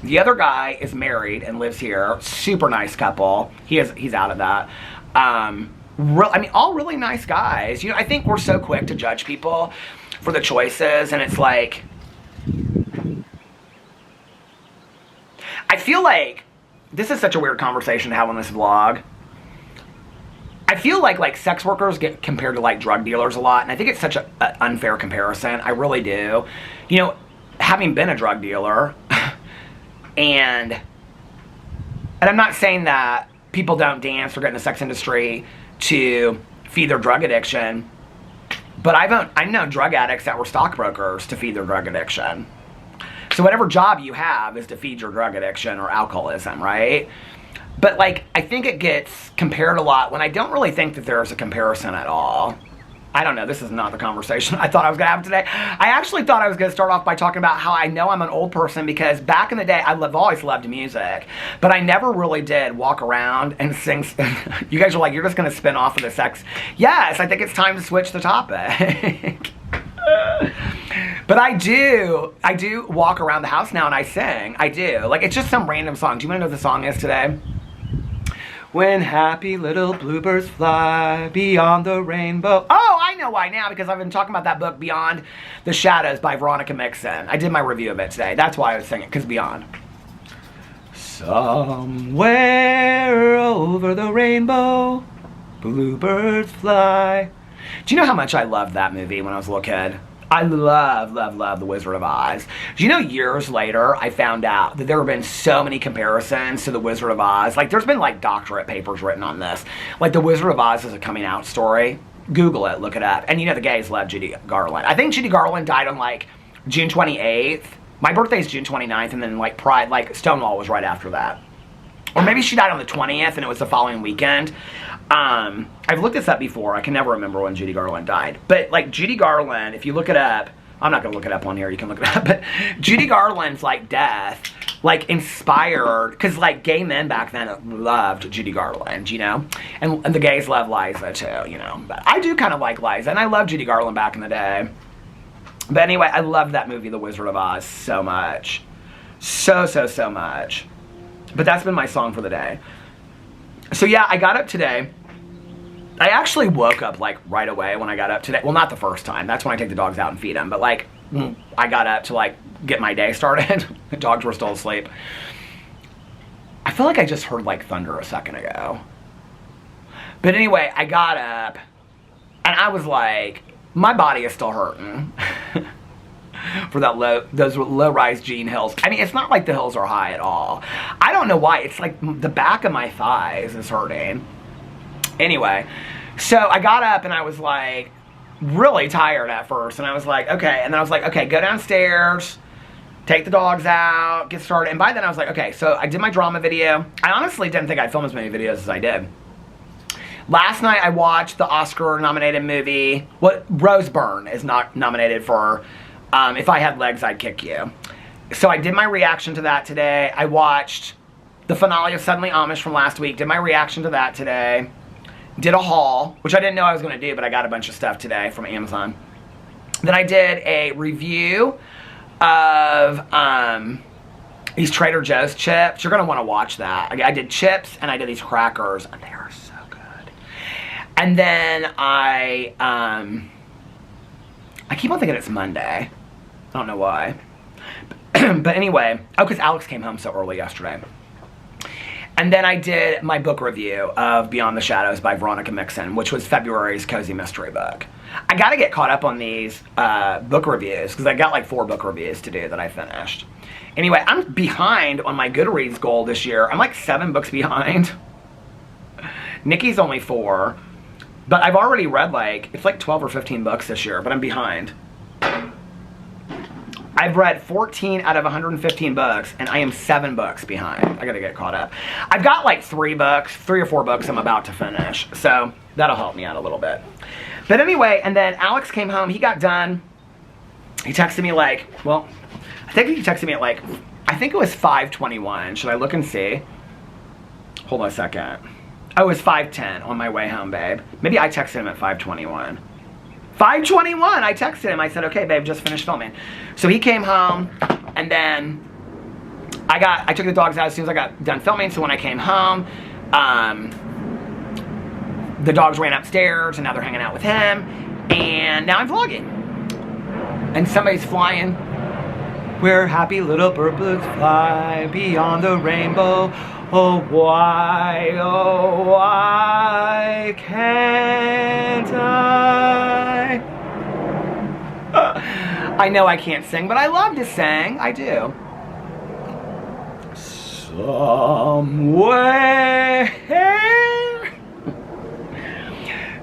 The other guy is married and lives here. Super nice couple. He's out of that. I mean, all really nice guys. You know, I think we're so quick to judge people for the choices, and it's like, I feel like this is such a weird conversation to have on this vlog. I I feel like sex workers get compared to like drug dealers a lot, and I think it's such an unfair comparison. I really do. You know, having been a drug dealer, and I'm not saying that people don't dance or get in the sex industry to feed their drug addiction, but I've known drug addicts that were stockbrokers to feed their drug addiction. So whatever job you have is to feed your drug addiction or alcoholism, right? But like, I think it gets compared a lot when I don't really think that there's a comparison at all. I don't know, this is not the conversation I thought I was going to have today. I actually thought I was going to start off by talking about how I know I'm an old person because back in the day, I've always loved music, but I never really did walk around and sing. You guys are like, you're just going to spin off of the sex. Yes, I think it's time to switch the topic. But I do walk around the house now and I sing. I do. Like, it's just some random song. Do you want to know what the song is today? When happy little bluebirds fly beyond the rainbow. Oh, I know why now, because I've been talking about that book, Beyond the Shadows by Veronica Mixon. I did my review of it today. That's why I was singing, because Beyond. Somewhere over the rainbow, bluebirds fly. Do you know how much I loved that movie when I was a little kid? I love The Wizard of Oz. Do you know years later, I found out that there have been so many comparisons to The Wizard of Oz. Like, there's been, like, doctorate papers written on this. Like, The Wizard of Oz is a coming out story. Google it, look it up. And you know the gays love Judy Garland. I think Judy Garland died on, like, June 28th. My birthday's June 29th, and then, like, Stonewall was right after that. Or maybe she died on the 20th, and it was the following weekend. I've looked this up before. I can never remember when Judy Garland died. But, like, Judy Garland, if you look it up, I'm not going to look it up on here. You can look it up. But Judy Garland's, like, death, like, inspired, because, like, gay men back then loved Judy Garland, you know? And the gays love Liza, too, you know? But I do kind of like Liza, and I love Judy Garland back in the day. But anyway, I loved that movie, The Wizard of Oz, so much. So much. But that's been my song for the day. So yeah, I got up today. I actually woke up like right away when I got up today. Well, not the first time. That's when I take the dogs out and feed them. But like, I got up to like get my day started. The dogs were still asleep. I feel like I just heard like thunder a second ago. But anyway, I got up and I was like, my body is still hurting. For those low-rise jean hills. I mean, it's not like the hills are high at all. I don't know why. It's like the back of my thighs is hurting. Anyway, so I got up and I was like really tired at first. And I was like, okay. And then I was like, okay, go downstairs, take the dogs out, get started. And by then I was like, okay, so I did my drama video. I honestly didn't think I'd film as many videos as I did. Last night I watched the Oscar-nominated movie. Rose Byrne is not nominated for... If I Had Legs, I'd Kick You. So I did my reaction to that today. I watched the finale of Suddenly Amish from last week. Did my reaction to that today. Did a haul, which I didn't know I was going to do, but I got a bunch of stuff today from Amazon. Then I did a review of these Trader Joe's chips. You're going to want to watch that. I did chips, and I did these crackers, and they are so good. And then I keep on thinking it's Monday. I don't know why. But anyway, because Alex came home so early yesterday. And then I did my book review of Beyond the Shadows by Veronica Mixon, which was February's cozy mystery book. I got to get caught up on these book reviews, because I got like 4 book reviews to do that I finished. Anyway, I'm behind on my Goodreads goal this year. I'm like 7 books behind. Nikki's only 4. But I've already read like, it's like 12 or 15 books this year, but I'm behind. I've read 14 out of 115 books, and I am 7 books behind. I gotta get caught up. I've got like 3 or 4 books I'm about to finish, so that'll help me out a little bit. But anyway, and then Alex came home, he got done. He texted me like, well, I think he texted me at like, I think it was 5:21. Should I look and see? Hold on a second. Oh, it was 5:10 on my way home, babe. Maybe I texted him at 5:21. 5:21, I texted him. I said, okay, babe, just finished filming. So he came home, and then I took the dogs out as soon as I got done filming. So when I came home, the dogs ran upstairs, and now they're hanging out with him. And now I'm vlogging. And somebody's flying. Where happy little birds fly beyond the rainbow. oh, why can't I? I know I can't sing, but I love to sing. I do. Somewhere,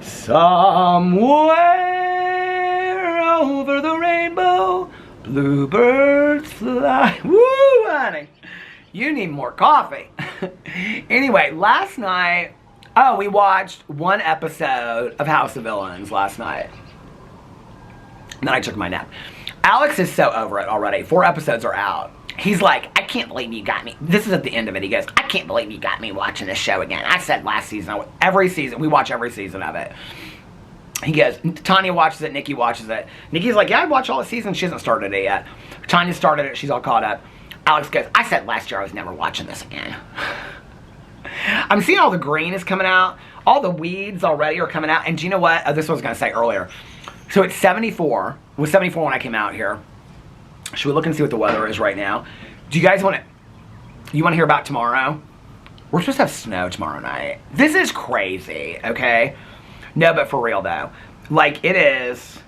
somewhere over the rainbow, bluebirds fly. Woo, honey. You need more coffee. Anyway, last night, we watched one episode of House of Villains last night. And then I took my nap. Alex is so over it already. 4 episodes are out. He's like, I can't believe you got me. This is at the end of it. He goes, I can't believe you got me watching this show again. I said last season, every season, we watch every season of it. He goes, Tanya watches it, Nikki watches it. Nikki's like, yeah, I watch all the seasons. She hasn't started it yet. Tanya started it. She's all caught up. Alex goes, I said last year I was never watching this again. I'm seeing all the green is coming out. All the weeds already are coming out. And do you know what? This was what I was going to say earlier. So it's 74. It was 74 when I came out here. Should we look and see what the weather is right now? Do you guys want to... You want to hear about tomorrow? We're supposed to have snow tomorrow night. This is crazy, okay? No, but for real though. Like it is...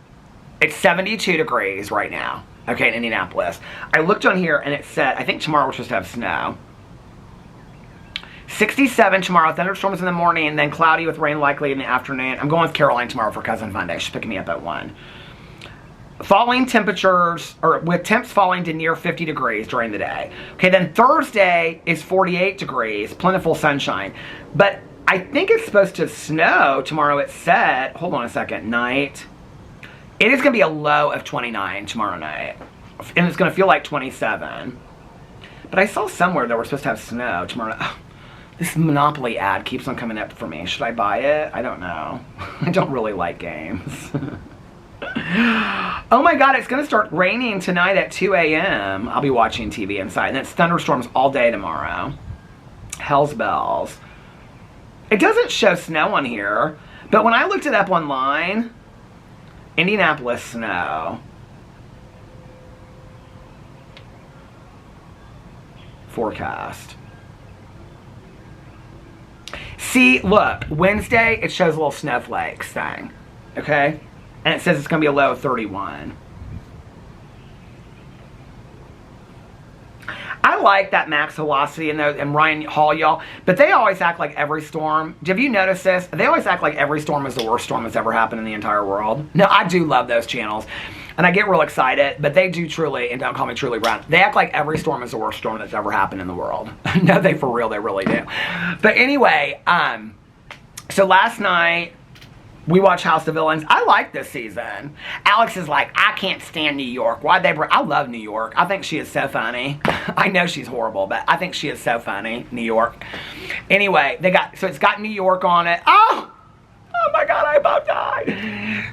It's 72 degrees right now. Okay, in Indianapolis. I looked on here and it said, I think tomorrow we're supposed to have snow. 67 tomorrow, thunderstorms in the morning, and then cloudy with rain likely in the afternoon. I'm going with Caroline tomorrow for Cousin Fun Day. She's picking me up at 1. Falling temperatures, or with temps falling to near 50 degrees during the day. Okay, then Thursday is 48 degrees, plentiful sunshine. But I think it's supposed to snow tomorrow. It said, hold on a second, night. It is going to be a low of 29 tomorrow night. And it's going to feel like 27. But I saw somewhere that we're supposed to have snow tomorrow night. This Monopoly ad keeps on coming up for me. Should I buy it? I don't know. I don't really like games. Oh my god, it's going to start raining tonight at 2 a.m. I'll be watching TV inside. And it's thunderstorms all day tomorrow. Hell's bells. It doesn't show snow on here. But when I looked it up online... Indianapolis snow. Forecast. See, look, Wednesday it shows a little snowflakes thing. Okay? And it says it's going to be a low of 31. I like that Max Velocity and Ryan Hall, y'all, but they always act like every storm. Have you noticed this? They always act like every storm is the worst storm that's ever happened in the entire world. No, I do love those channels, and I get real excited, but they do truly, and don't call me truly brown, they act like every storm is the worst storm that's ever happened in the world. No, they for real, they really do. But anyway, so last night, we watch House of Villains. I like this season. Alex is like, I can't stand New York. Why'd they bring... I love New York. I think she is so funny. I know she's horrible, but I think she is so funny. New York. Anyway, so it's got New York on it. Oh my god, I about died.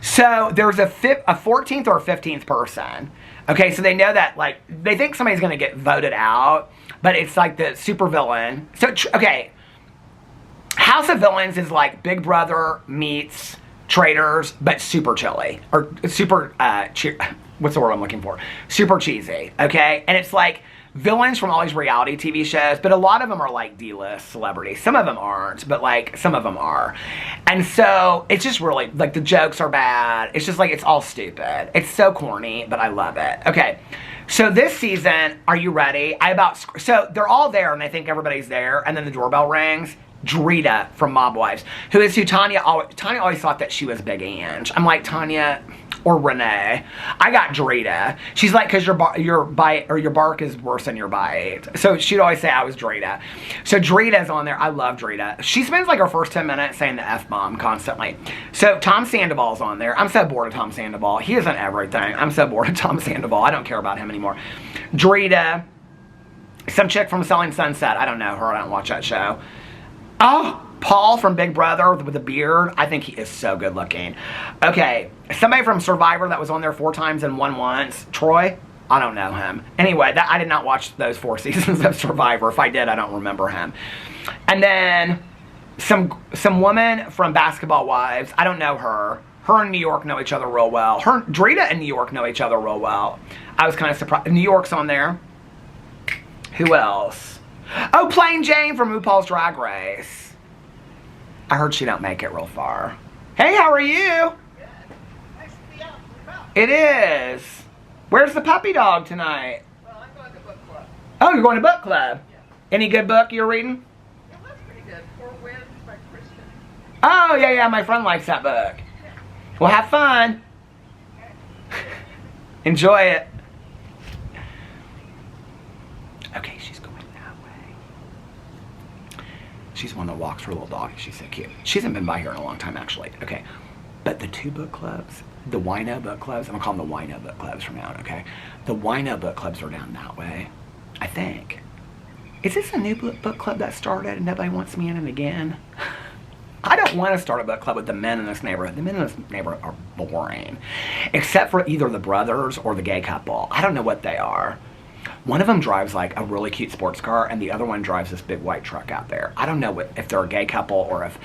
So there's a 14th or 15th person. Okay, so they know that, like, they think somebody's going to get voted out, but it's like the super villain. So, okay, House of Villains is like Big Brother meets Traitors, but super chilly. Or super, what's the word I'm looking for? Super cheesy, okay? And it's like villains from all these reality TV shows, but a lot of them are like D-list celebrities. Some of them aren't, but like some of them are. And so it's just really, like the jokes are bad. It's just like, it's all stupid. It's so corny, but I love it. Okay, so this season, are you ready? So they're all there and I think everybody's there, and then the doorbell rings. Drita from Mob Wives, who Tanya always thought that she was Big Ange. I'm like, Tanya or Renee. I got Drita. She's like, because your bite or your bark is worse than your bite. So she'd always say I was Drita. So Drita's on there. I love Drita. She spends like her first 10 minutes saying the F-bomb constantly. So Tom Sandoval's on there. I'm so bored of Tom Sandoval. He isn't everything. I'm so bored of Tom Sandoval. I don't care about him anymore. Drita. Some chick from Selling Sunset. I don't know her. I don't watch that show. Oh, Paul from Big Brother with the beard. I think he is so good looking. Okay, somebody from Survivor that was on there 4 times and won once. Troy? I don't know him. Anyway, I did not watch those 4 seasons of Survivor. If I did, I don't remember him. And then some woman from Basketball Wives. I don't know her. Her and New York know each other real well. Drita and New York know each other real well. I was kind of surprised. New York's on there. Who else? Oh, Plain Jane from RuPaul's Drag Race. I heard she don't make it real far. Hey, how are you?
Good. Nice to be out and about.
It is. Where's the puppy dog tonight?
Well, I'm going to book club.
Oh, you're going to book club?
Yeah.
Any good book you're reading?
It was pretty good. Four Winds by Kristen.
Oh, yeah, my friend likes that book. Well, have fun. Enjoy it. Okay, she's going that way. She's one that walks her little dog. She's so cute. She hasn't been by here in a long time, actually. Okay, but the two book clubs, the wino book clubs, I'm gonna call them the wino book clubs from now on, okay? The wino book clubs are down that way, I think. Is this a new book club that started and nobody wants me in it again? I don't want to start a book club with the men in this neighborhood. The men in this neighborhood are boring. Except for either the brothers or the gay couple. I don't know what they are. One of them drives like a really cute sports car and the other one drives this big white truck out there. I don't know if they're a gay couple or if...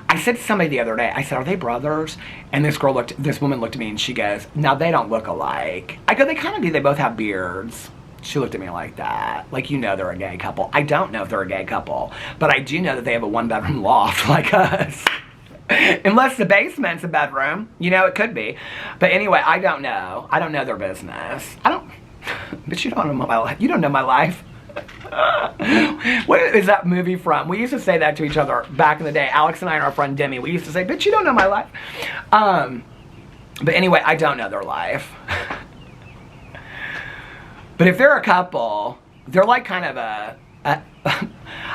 I said to somebody the other day, I said, are they brothers? And this woman looked at me and she goes, no, they don't look alike. I go, they kind of do. They both have beards. She looked at me like that. Like, you know they're a gay couple. I don't know if they're a gay couple, but I do know that they have a one-bedroom loft like us. Unless the basement's a bedroom. You know, it could be. But anyway, I don't know. I don't know their business. But you don't know my life. You don't know my life. What is that movie from? We used to say that to each other back in the day. Alex and I and our friend Demi, we used to say, bitch, you don't know my life. But anyway, I don't know their life. But if they're a couple, they're like kind of I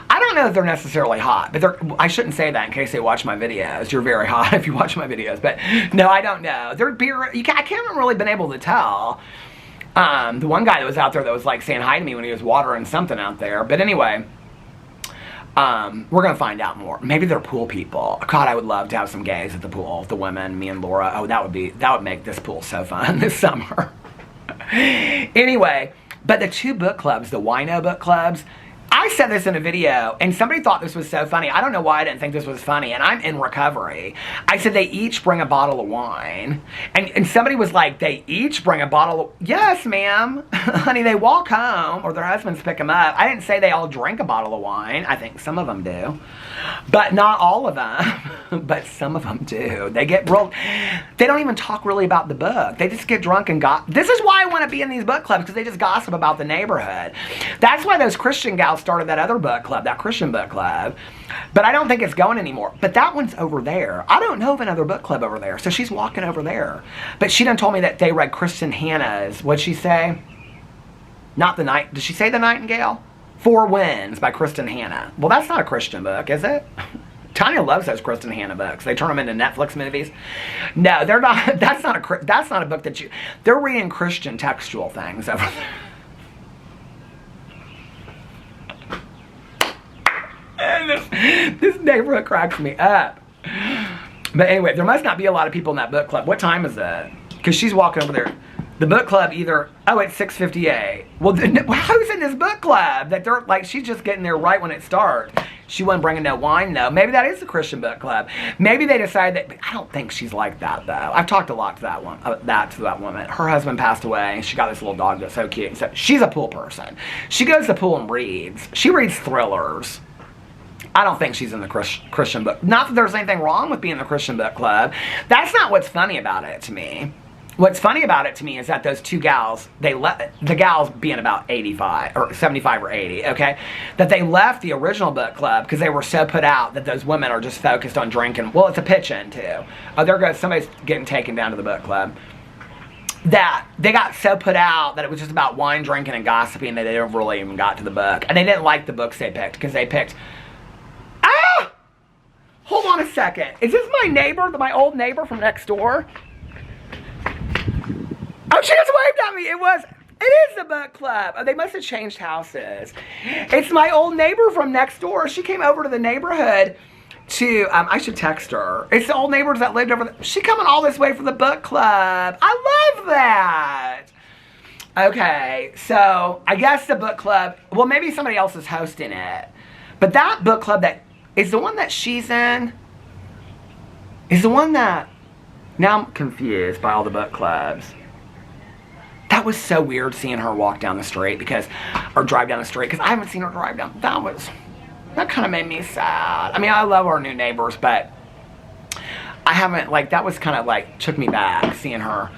don't know if they're necessarily hot, but I shouldn't say that in case they watch my videos. You're very hot if you watch my videos, but no, I don't know. I can't really been able to tell. The one guy that was out there that was like saying hi to me when he was watering something out there. But anyway, we're going to find out more. Maybe they're pool people. God, I would love to have some gays at the pool. The women, me and Laura. Oh, that would make this pool so fun this summer. Anyway, but the two book clubs, the wino book clubs, I said this in a video, and somebody thought this was so funny. I don't know why I didn't think this was funny, and I'm in recovery. I said they each bring a bottle of wine, and somebody was like, they each bring a bottle of... Yes, ma'am. Honey, they walk home, or their husbands pick them up. I didn't say they all drink a bottle of wine. I think some of them do. But not all of them. But some of them do. They get real... They don't even talk really about the book. They just get drunk and gossip. This is why I want to be in these book clubs, because they just gossip about the neighborhood. That's why those Christian gals started that other book club, that Christian book club. But I don't think it's going anymore. But that one's over there. I don't know of another book club over there. So she's walking over there. But she done told me that they read Kristen Hanna's, what'd she say? Not the night, did she say The Nightingale? Four Winds by Kristen Hanna. Well, that's not a Christian book, is it? Tanya loves those Kristen Hanna books. They turn them into Netflix movies. No, they're not. That's not a book that they're reading Christian textual things over there. And this neighborhood cracks me up. But anyway, there must not be a lot of people in that book club. What time is it? Because she's walking over there. The book club either... Oh, it's 6:58. Well, who's in this book club? That they're like, she's just getting there right when it starts. She wasn't bringing no wine, though. Maybe that is the Christian book club. Maybe they decided that... I don't think she's like that, though. I've talked a lot to that woman. Her husband passed away. She got this little dog that's so cute. So she's a pool person. She goes to the pool and reads. She reads thrillers. I don't think she's in the Christian book. Not that there's anything wrong with being in the Christian book club. That's not what's funny about it to me. What's funny about it to me is that those two gals, the gals being about 85 or 75 or 80, okay, that they left the original book club because they were so put out that those women are just focused on drinking. Well, it's a pitch-in too. Oh, there goes somebody's getting taken down to the book club. That they got so put out that it was just about wine drinking and gossiping that they never really even got to the book. And they didn't like the books they picked because they picked... Ah! Hold on a second. Is this my neighbor, my old neighbor from next door? Oh, she just waved at me. It is the book club. Oh, they must have changed houses. It's my old neighbor from next door. She came over to the neighborhood to, I should text her. It's the old neighbors that lived over there. She coming all this way for the book club. I love that. Okay, so I guess the book club, well, maybe somebody else is hosting it. But that book club that is the one that she's in, is the one that, now I'm confused by all the book clubs. that was so weird seeing her walk down the street or drive down the street, because I haven't seen her drive down. That kind of made me sad. I mean, I love our new neighbors, but I haven't, like, that was kind of like, took me back seeing her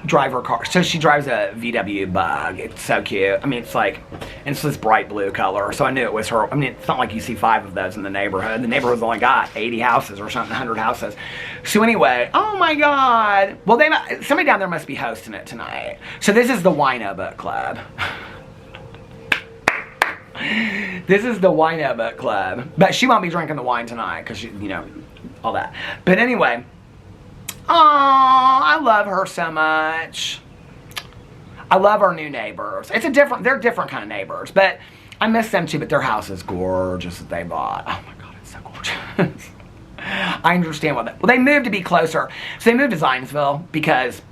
drive her car. So she drives a VW Bug. It's so cute. I mean, it's like, and it's this bright blue color. So I knew it was her. I mean, it's not like you see 5 of those in the neighborhood. The neighborhood's only got 80 houses or something, 100 houses. So anyway, oh my God. Well, somebody down there must be hosting it tonight. So this is the Wino Book Club. This is the Wino Book Club. But she won't be drinking the wine tonight because she, you know, all that. But anyway. Oh, I love her so much. I love our new neighbors. They're different kind of neighbors, but I miss them too, but their house is gorgeous that they bought. Oh my God, it's so gorgeous. I understand well, they moved to be closer. So they moved to Zionsville because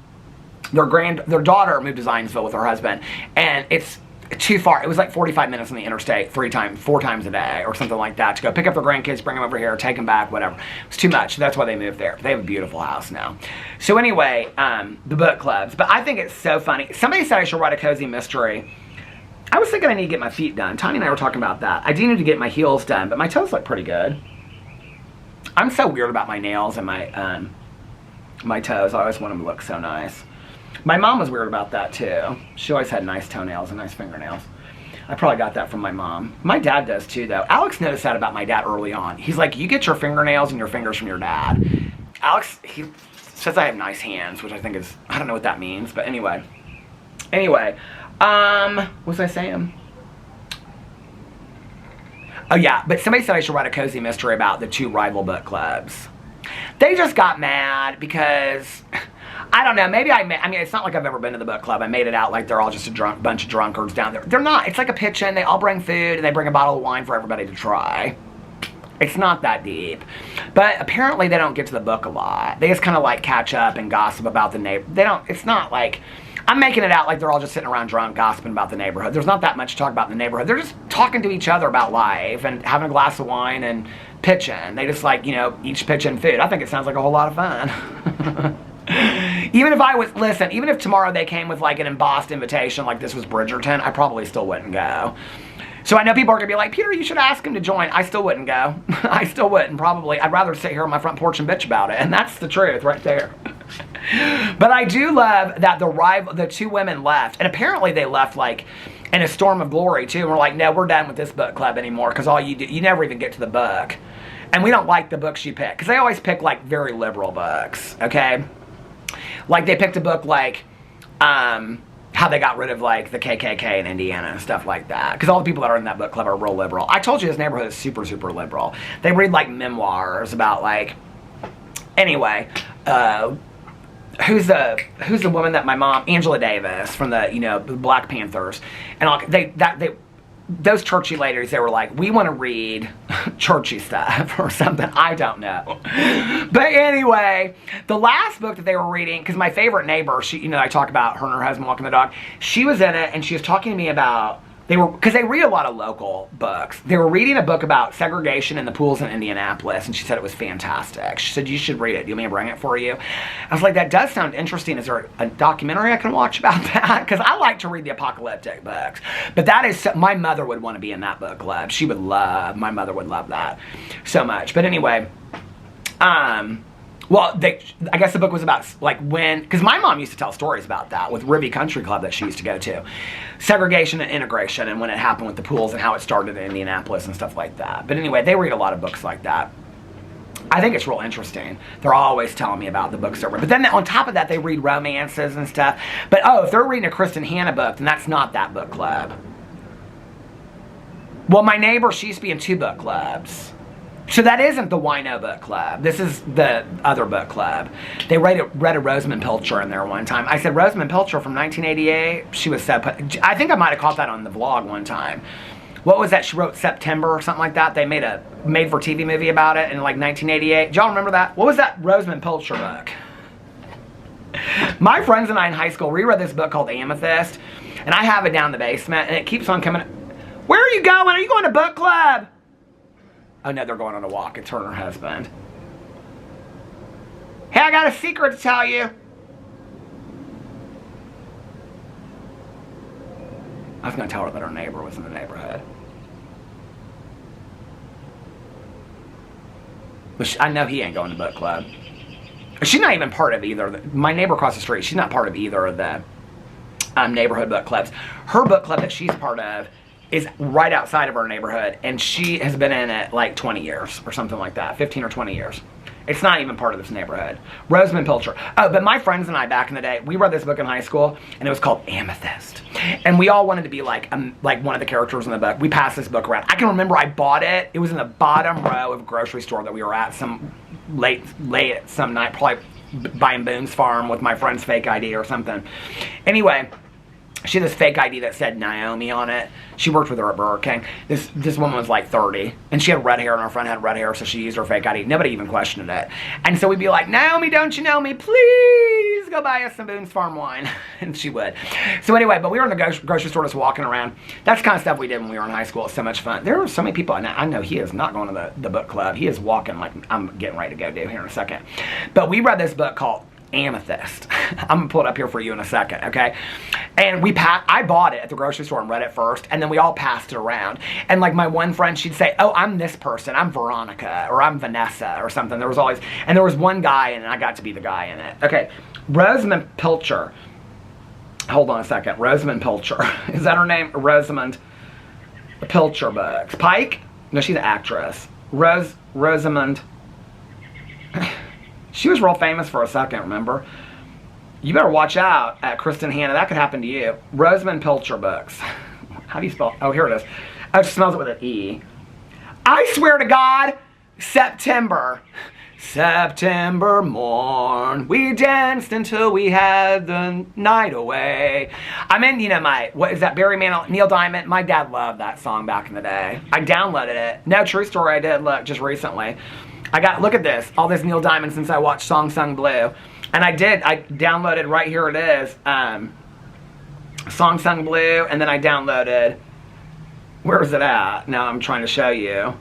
their daughter moved to Zionsville with her husband, and it's too far. It was like 45 minutes on the interstate 4 times a day or something like that to go pick up their grandkids, bring them over here, take them back, whatever. It's too much. That's why they moved there. They have a beautiful house now. So anyway, the book clubs. But I think it's so funny. Somebody said I should write a cozy mystery. I was thinking I need to get my feet done. Tanya and I were talking about that. I do need to get my heels done, but my toes look pretty good. I'm so weird about my nails and my toes. I always want them to look so nice. My mom was weird about that too. She always had nice toenails and nice fingernails. I probably got that from my mom. My dad does too, though. Alex noticed that about my dad early on. He's like, you get your fingernails and your fingers from your dad. Alex, he says I have nice hands, which I think is, I don't know what that means, but anyway. What was I saying? Oh yeah, but somebody said I should write a cozy mystery about the 2 rival book clubs. They just got mad because, I don't know, maybe I mean, it's not like I've ever been to the book club. I made it out like they're all just a bunch of drunkards down there. They're not. It's like a pitch-in. They all bring food, and they bring a bottle of wine for everybody to try. It's not that deep. But apparently they don't get to the book a lot. They just kind of like catch up and gossip about the neighborhood. It's not like, I'm making it out like they're all just sitting around drunk gossiping about the neighborhood. There's not that much to talk about in the neighborhood. They're just talking to each other about life and having a glass of wine and pitching. They just like, you know, each pitching food. I think it sounds like a whole lot of fun. Even if tomorrow they came with like an embossed invitation like this was Bridgerton, I probably still wouldn't go. So I know people are going to be like, Peter, you should ask him to join. I still wouldn't go. I still wouldn't, probably. I'd rather sit here on my front porch and bitch about it. And that's the truth right there. But I do love that the 2 women left. And apparently they left like in a storm of glory too. And we're like, no, we're done with this book club anymore. Because all you do, you never even get to the book. And we don't like the books you pick. Because they always pick like very liberal books. Okay? Like they picked a book like, how they got rid of like the KKK in Indiana and stuff like that. Because all the people that are in that book club are real liberal. I told you this neighborhood is super, super liberal. They read like memoirs about like, anyway, who's the woman that my mom, Angela Davis from the, you know, Black Panthers, and those churchy ladies, they were like, we want to read churchy stuff or something. I don't know. But anyway, the last book that they were reading, because my favorite neighbor, she, you know, I talk about her and her husband walking the dog. She was in it, and she was talking to me about, because they read a lot of local books. They were reading a book about segregation in the pools in Indianapolis, and she said it was fantastic. She said, you should read it. Do you want me to bring it for you? I was like, that does sound interesting. Is there a documentary I can watch about that? Because I like to read the apocalyptic books. But that is, my mother would want to be in that book club. My mother would love that so much. But anyway, well, I guess the book was about, like, because my mom used to tell stories about that with Ribby Country Club that she used to go to. Segregation and integration and when it happened with the pools and how it started in Indianapolis and stuff like that. But anyway, they read a lot of books like that. I think it's real interesting. They're always telling me about the books they read. But then on top of that, they read romances and stuff. But, if they're reading a Kristen Hanna book, then that's not that book club. Well, my neighbor, she used to be in 2 book clubs. So that isn't the Wino Book Club. This is the other book club. They read a Rosamund Pilcher in there one time. I said, Rosamund Pilcher from 1988? She was so... I think I might have caught that on the vlog one time. What was that? She wrote September or something like that. They made a made-for-TV movie about it in like 1988. Do y'all remember that? What was that Rosamund Pilcher book? My friends and I in high school reread this book called Amethyst. And I have it down in the basement. And it keeps on coming... Where are you going? Are you going to book club? Oh no, they're going on a walk. It's her and her husband. Hey, I got a secret to tell you. I was going to tell her that her neighbor was in the neighborhood. But I know he ain't going to book club. She's not even part of either. My neighbor across the street, she's not part of either of the neighborhood book clubs. Her book club that she's part of is right outside of our neighborhood, and she has been in it like 20 years or something like that, 15 or 20 years. It's not even part of this neighborhood. Rosamund Pilcher. Oh, but my friends and I back in the day, we read this book in high school, and it was called Amethyst. And we all wanted to be like one of the characters in the book. We passed this book around. I can remember I bought it. It was in the bottom row of a grocery store that we were at some late some night, probably buying Boone's Farm with my friend's fake ID or something. Anyway, she had this fake ID that said Naomi on it. She worked with her at Burger King. This woman was like 30, and she had red hair, and her friend had red hair, so she used her fake ID. Nobody even questioned it. And so we'd be like, Naomi, don't you know me? Please go buy us some Boone's Farm wine. And she would. So anyway, but we were in the grocery store just walking around. That's the kind of stuff we did when we were in high school. It was so much fun. There were so many people, and I know he is not going to the book club. He is walking like I'm getting ready to go do here in a second. But we read this book called Amethyst. I'm gonna pull it up here for you in a second, okay? And I bought it at the grocery store and read it first, and then we all passed it around. And like my one friend, she'd say, "Oh, I'm this person. I'm Veronica, or I'm Vanessa, or something." There was one guy, and I got to be the guy in it. Okay, Rosamund Pilcher. Hold on a second. Rosamund Pilcher. Is that her name? Rosamund Pilcher books. Pike? No, she's an actress. Rosamund. She was real famous for a second, remember? You better watch out at Kristen Hanna. That could happen to you. Rosamund Pilcher books. How do you spell? Oh, here it is. Oh, it smells it with an E. I swear to God, September. September morn, we danced until we had the night away. I'm in, what is that, Barry Manilow, Neil Diamond? My dad loved that song back in the day. I downloaded it. No, true story, I did, look, just recently. Look at this, all this Neil Diamond since I watched Song Sung Blue. And I downloaded, right here it is, Song Sung Blue, and then I downloaded, where is it at? Now I'm trying to show you.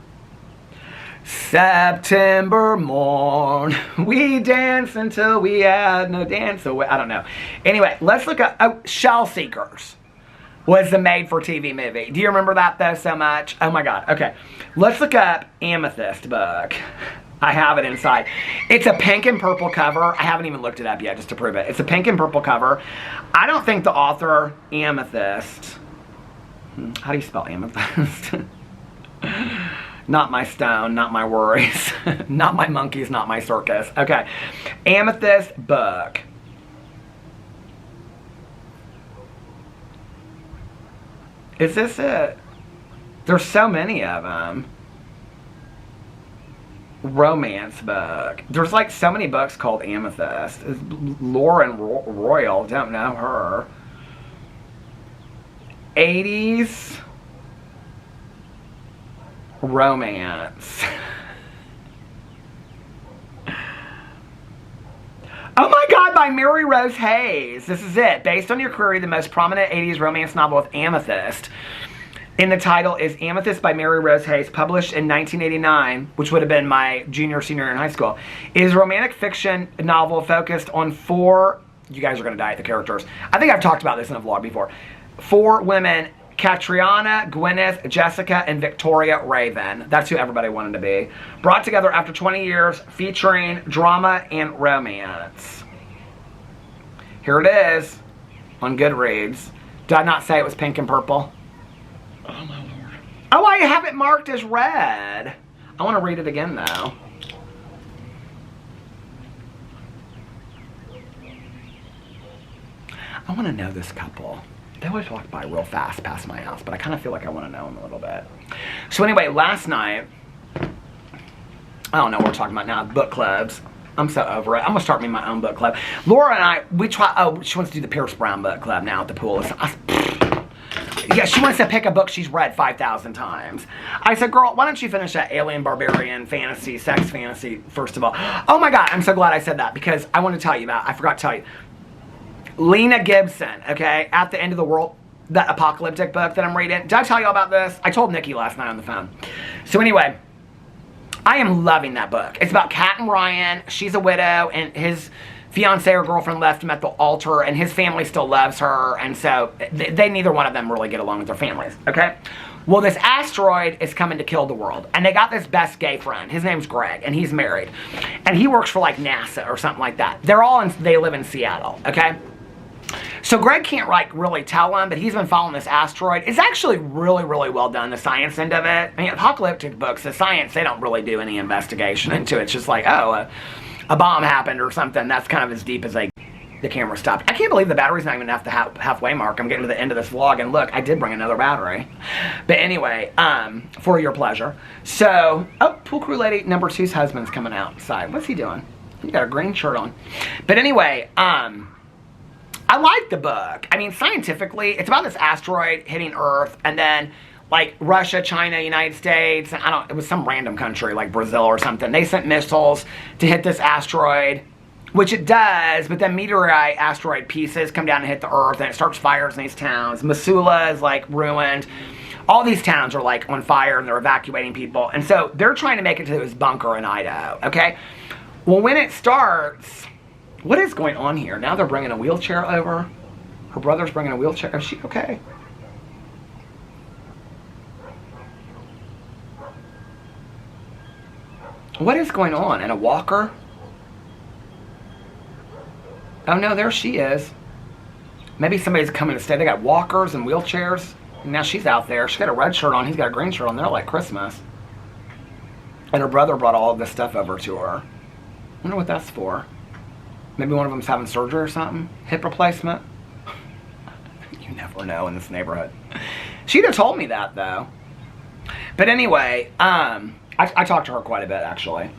September morn, we danced until we had no dance away. I don't know. Anyway, let's look up, Shell Seekers was the made-for-TV movie. Do you remember that, though, so much? Oh, my God. Okay. Let's look up Amethyst book. I have it inside. It's a pink and purple cover. I haven't even looked it up yet, just to prove it. It's a pink and purple cover. I don't think the author, Amethyst. How do you spell amethyst? Not my stone, not my worries. Not my monkeys, not my circus. Okay. Amethyst book. Is this it? There's so many of them. Romance book. There's like so many books called Amethyst. Lauren Royal, don't know her. 80s romance. Oh my God, by Mary Rose Hayes. This is it. Based on your query, the most prominent 80s romance novel with Amethyst. In the title is Amethyst by Mary Rose Hayes, published in 1989, which would have been my senior year in high school. It is a romantic fiction novel focused on four, you guys are going to die at the characters. I think I've talked about this in a vlog before. 4 women, Catriona, Gwyneth, Jessica, and Victoria Raven. That's who everybody wanted to be. Brought together after 20 years, featuring drama and romance. Here it is on Goodreads. Did I not say it was pink and purple? Oh my Lord. Oh, I have it marked as red. I want to read it again though. I want to know this couple. They always walk by real fast past my house, but I kind of feel like I want to know them a little bit. So anyway, last night, I don't know what we're talking about now, book clubs. I'm so over it. I'm going to start me my own book club. Laura and I, she wants to do the Pierce Brown book club now at the pool. Yeah, she wants to pick a book she's read 5,000 times. I said, girl, why don't you finish that alien, barbarian, fantasy, sex fantasy, first of all. Oh my God, I'm so glad I said that because I want to tell you about, I forgot to tell you. Lena Gibson, okay, At the End of the World, that apocalyptic book that I'm reading. Did I tell you all about this? I told Nikki last night on the phone. So anyway, I am loving that book. It's about Kat and Ryan. She's a widow, and his fiance or girlfriend left him at the altar, and his family still loves her, and so they neither one of them really get along with their families, okay? Well, this asteroid is coming to kill the world, and they got this best gay friend. His name's Greg, and he's married, and he works for like NASA or something like that. They live in Seattle, okay? So Greg can't like really tell him, but he's been following this asteroid. It's actually really, really well done, the science end of it. I mean, apocalyptic books, the science, they don't really do any investigation into it. It's just like, oh, a bomb happened or something. That's kind of as deep as the camera stopped. I can't believe the battery's not even at the halfway mark. I'm getting to the end of this vlog, and look, I did bring another battery. But anyway, for your pleasure. So, oh, pool crew lady number 2's husband's coming outside. What's he doing? He got a green shirt on. But anyway, I like the book. I mean, scientifically, it's about this asteroid hitting Earth, and then like Russia, China, United States, it was some random country like Brazil or something. They sent missiles to hit this asteroid, which it does, but then meteorite asteroid pieces come down and hit the Earth, and it starts fires in these towns. Missoula is like ruined. All these towns are like on fire, and they're evacuating people. And so they're trying to make it to this bunker in Idaho, okay? Well, when it starts, what is going on here? Now they're bringing a wheelchair over. Her brother's bringing a wheelchair. Is she okay? What is going on? And a walker? Oh no, there she is. Maybe somebody's coming to stay. They got walkers and wheelchairs. And now she's out there. She's got a red shirt on. He's got a green shirt on. They're like Christmas. And her brother brought all of this stuff over to her. I wonder what that's for. Maybe one of them's having surgery or something. Hip replacement. You never know in this neighborhood. She'd have told me that though. But anyway, I talked to her quite a bit actually.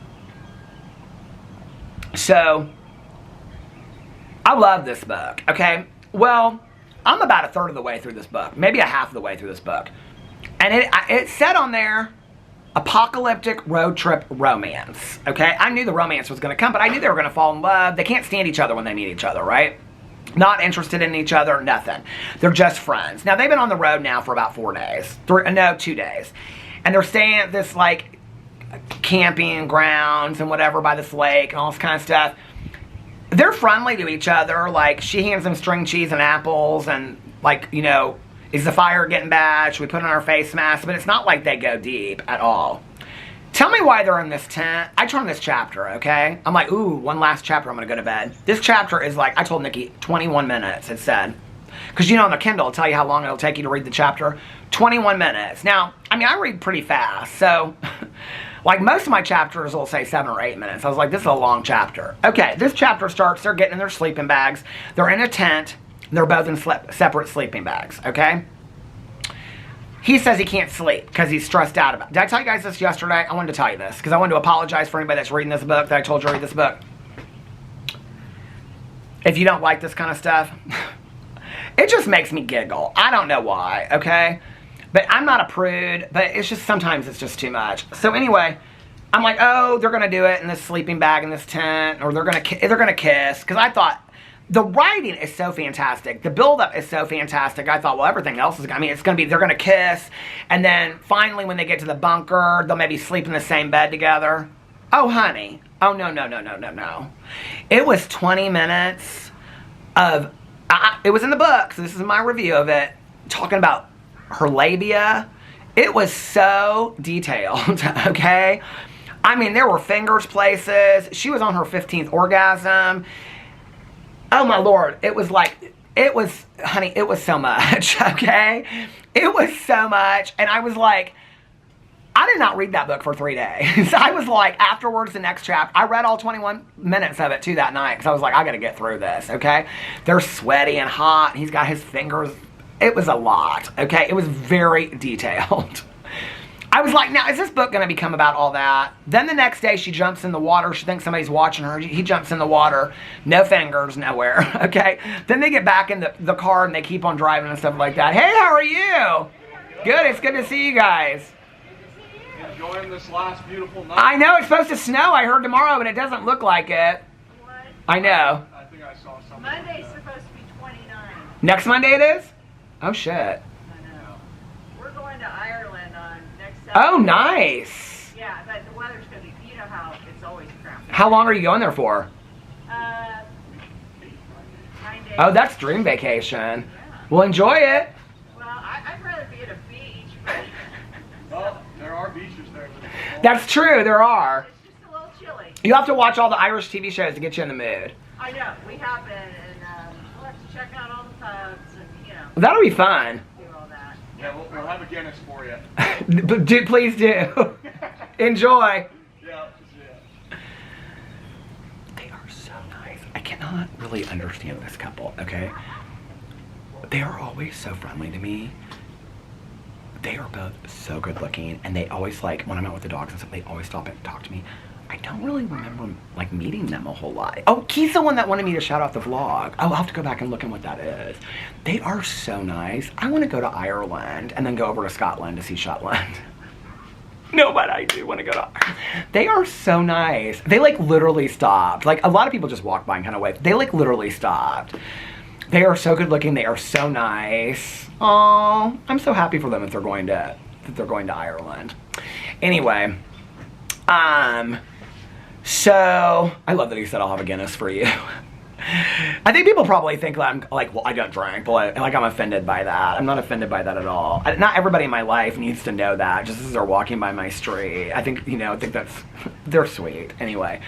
So, I love this book, okay? Well, I'm about a third of the way through this book. Maybe a half of the way through this book. And it said on there, apocalyptic road trip romance, okay? I knew the romance was going to come, but I knew they were going to fall in love. They can't stand each other when they meet each other, right? Not interested in each other, nothing. They're just friends. Now, they've been on the road now for about 2 days. And they're staying at this, like, camping grounds and whatever by this lake and all this kind of stuff. They're friendly to each other. Like, she hands them string cheese and apples and, like, you know, is the fire getting bad? Should we put on our face masks? But it's not like they go deep at all. Tell me why they're in this tent. I turned this chapter, okay? I'm like, ooh, one last chapter, I'm going to go to bed. This chapter is like, I told Nikki, 21 minutes, it said. Because, you know, on the Kindle, it'll tell you how long it'll take you to read the chapter. 21 minutes. Now, I mean, I read pretty fast, so... like, most of my chapters will say 7 or 8 minutes. I was like, this is a long chapter. Okay, this chapter starts, they're getting in their sleeping bags. They're in a tent. They're both in separate sleeping bags, okay? He says he can't sleep because he's stressed out about it. Did I tell you guys this yesterday? I wanted to tell you this because I wanted to apologize for anybody that's reading this book that I told you to read this book. If you don't like this kind of stuff, it just makes me giggle. I don't know why, okay? But I'm not a prude, but it's just sometimes it's just too much. So anyway, I'm like, oh, they're gonna do it in this sleeping bag in this tent, or they're gonna kiss, because I thought the writing is so fantastic, the build-up is so fantastic. I thought, well, everything else is, I mean, it's gonna be, they're gonna kiss, and then finally when they get to the bunker, they'll maybe sleep in the same bed together. Oh, honey, oh no. It was 20 minutes of, it was in the book, so this is my review of it, talking about her labia. It was so detailed, okay? I mean, there were fingers places. She was on her 15th orgasm. Oh my Lord, it was like, honey, it was so much, okay? It was so much, and I was like, I did not read that book for 3 days. I was like, afterwards, the next chapter, I read all 21 minutes of it too that night, because I was like, I gotta get through this, okay? They're sweaty and hot, he's got his fingers. It was a lot, okay? It was very detailed. I was like, now, is this book going to become about all that? Then the next day, she jumps in the water. She thinks somebody's watching her. He jumps in the water. No fingers, nowhere, okay? Then they get back in the car, and they keep on driving and stuff like that. Hey, how are you? Good, it's good to see you guys.
Enjoying this last beautiful night.
I know, it's supposed to snow, I heard tomorrow, but it doesn't look like it.
What?
I know.
I think I saw something.
Monday's supposed to be 29.
Next Monday it is? Oh, shit.
I know. We're going to Ireland on next Saturday.
Oh, nice.
Yeah, but the weather's going to be, you know how it's always crappy.
How long are you going there for? Oh, that's dream vacation. Well, enjoy it.
Well, I'd rather be at a beach, but
Well, there are beaches there.
That's true, there are.
it's just a little chilly.
You have to watch all the Irish TV shows to get you in the mood.
I know, we have been, and we'll have to check out all the pubs and,
That'll be fun.
do all that.
Yeah, we'll have a Guinness for you.
But please do. Enjoy.
Yeah.
They are so nice. I cannot really understand this couple, okay? They are always so friendly to me. They are both so good looking, and they always, like, when I'm out with the dogs and stuff, they always stop and talk to me. I don't really remember, like, meeting them a whole lot. Oh, he's the one that wanted me to shout out the vlog. Oh, I'll have to go back and look at what that is. They are so nice. I want to go to Ireland and then go over to Scotland to see Shetland. No, but I do want to go to Ireland. They are so nice. They, like, literally stopped. Like, a lot of people just walk by and kind of wave. They, like, literally stopped. They are so good looking. They are so nice. Oh, I'm so happy for them that they're going to Ireland. Anyway, so I love that he said I'll have a Guinness for you. I think people probably think that I'm like, well, I don't drink, but like I'm offended by that. I'm not offended by that at all. Not everybody in my life needs to know that just as they're walking by my street. I think, I think they're sweet. Anyway,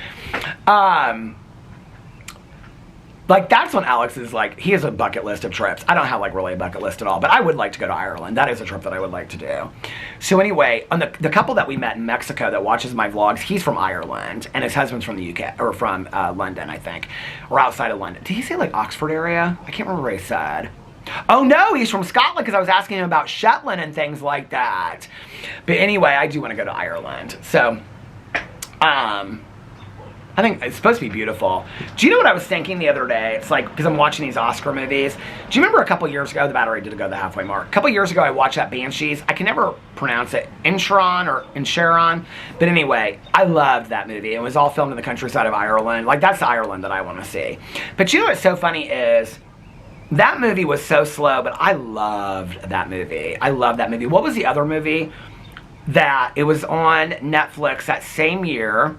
like, that's when Alex is like, he has a bucket list of trips. I don't have, like, really a bucket list at all, but I would like to go to Ireland. That is a trip that I would like to do. So anyway, on the couple that we met in Mexico that watches my vlogs, he's from Ireland, and his husband's from the UK, or from London, I think, or outside of London. Did he say, like, Oxford area? I can't remember what he said. Oh, no, he's from Scotland, because I was asking him about Shetland and things like that. But anyway, I do want to go to Ireland. So, I think it's supposed to be beautiful. Do you know what I was thinking the other day? It's like, because I'm watching these Oscar movies. Do you remember a couple years ago, the battery did go the halfway mark. A couple years ago, I watched that Banshees. I can never pronounce it. Inisherin. But anyway, I loved that movie. It was all filmed in the countryside of Ireland. Like, that's the Ireland that I want to see. But you know what's so funny is, that movie was so slow, but I loved that movie. I loved that movie. What was the other movie that it was on Netflix that same year?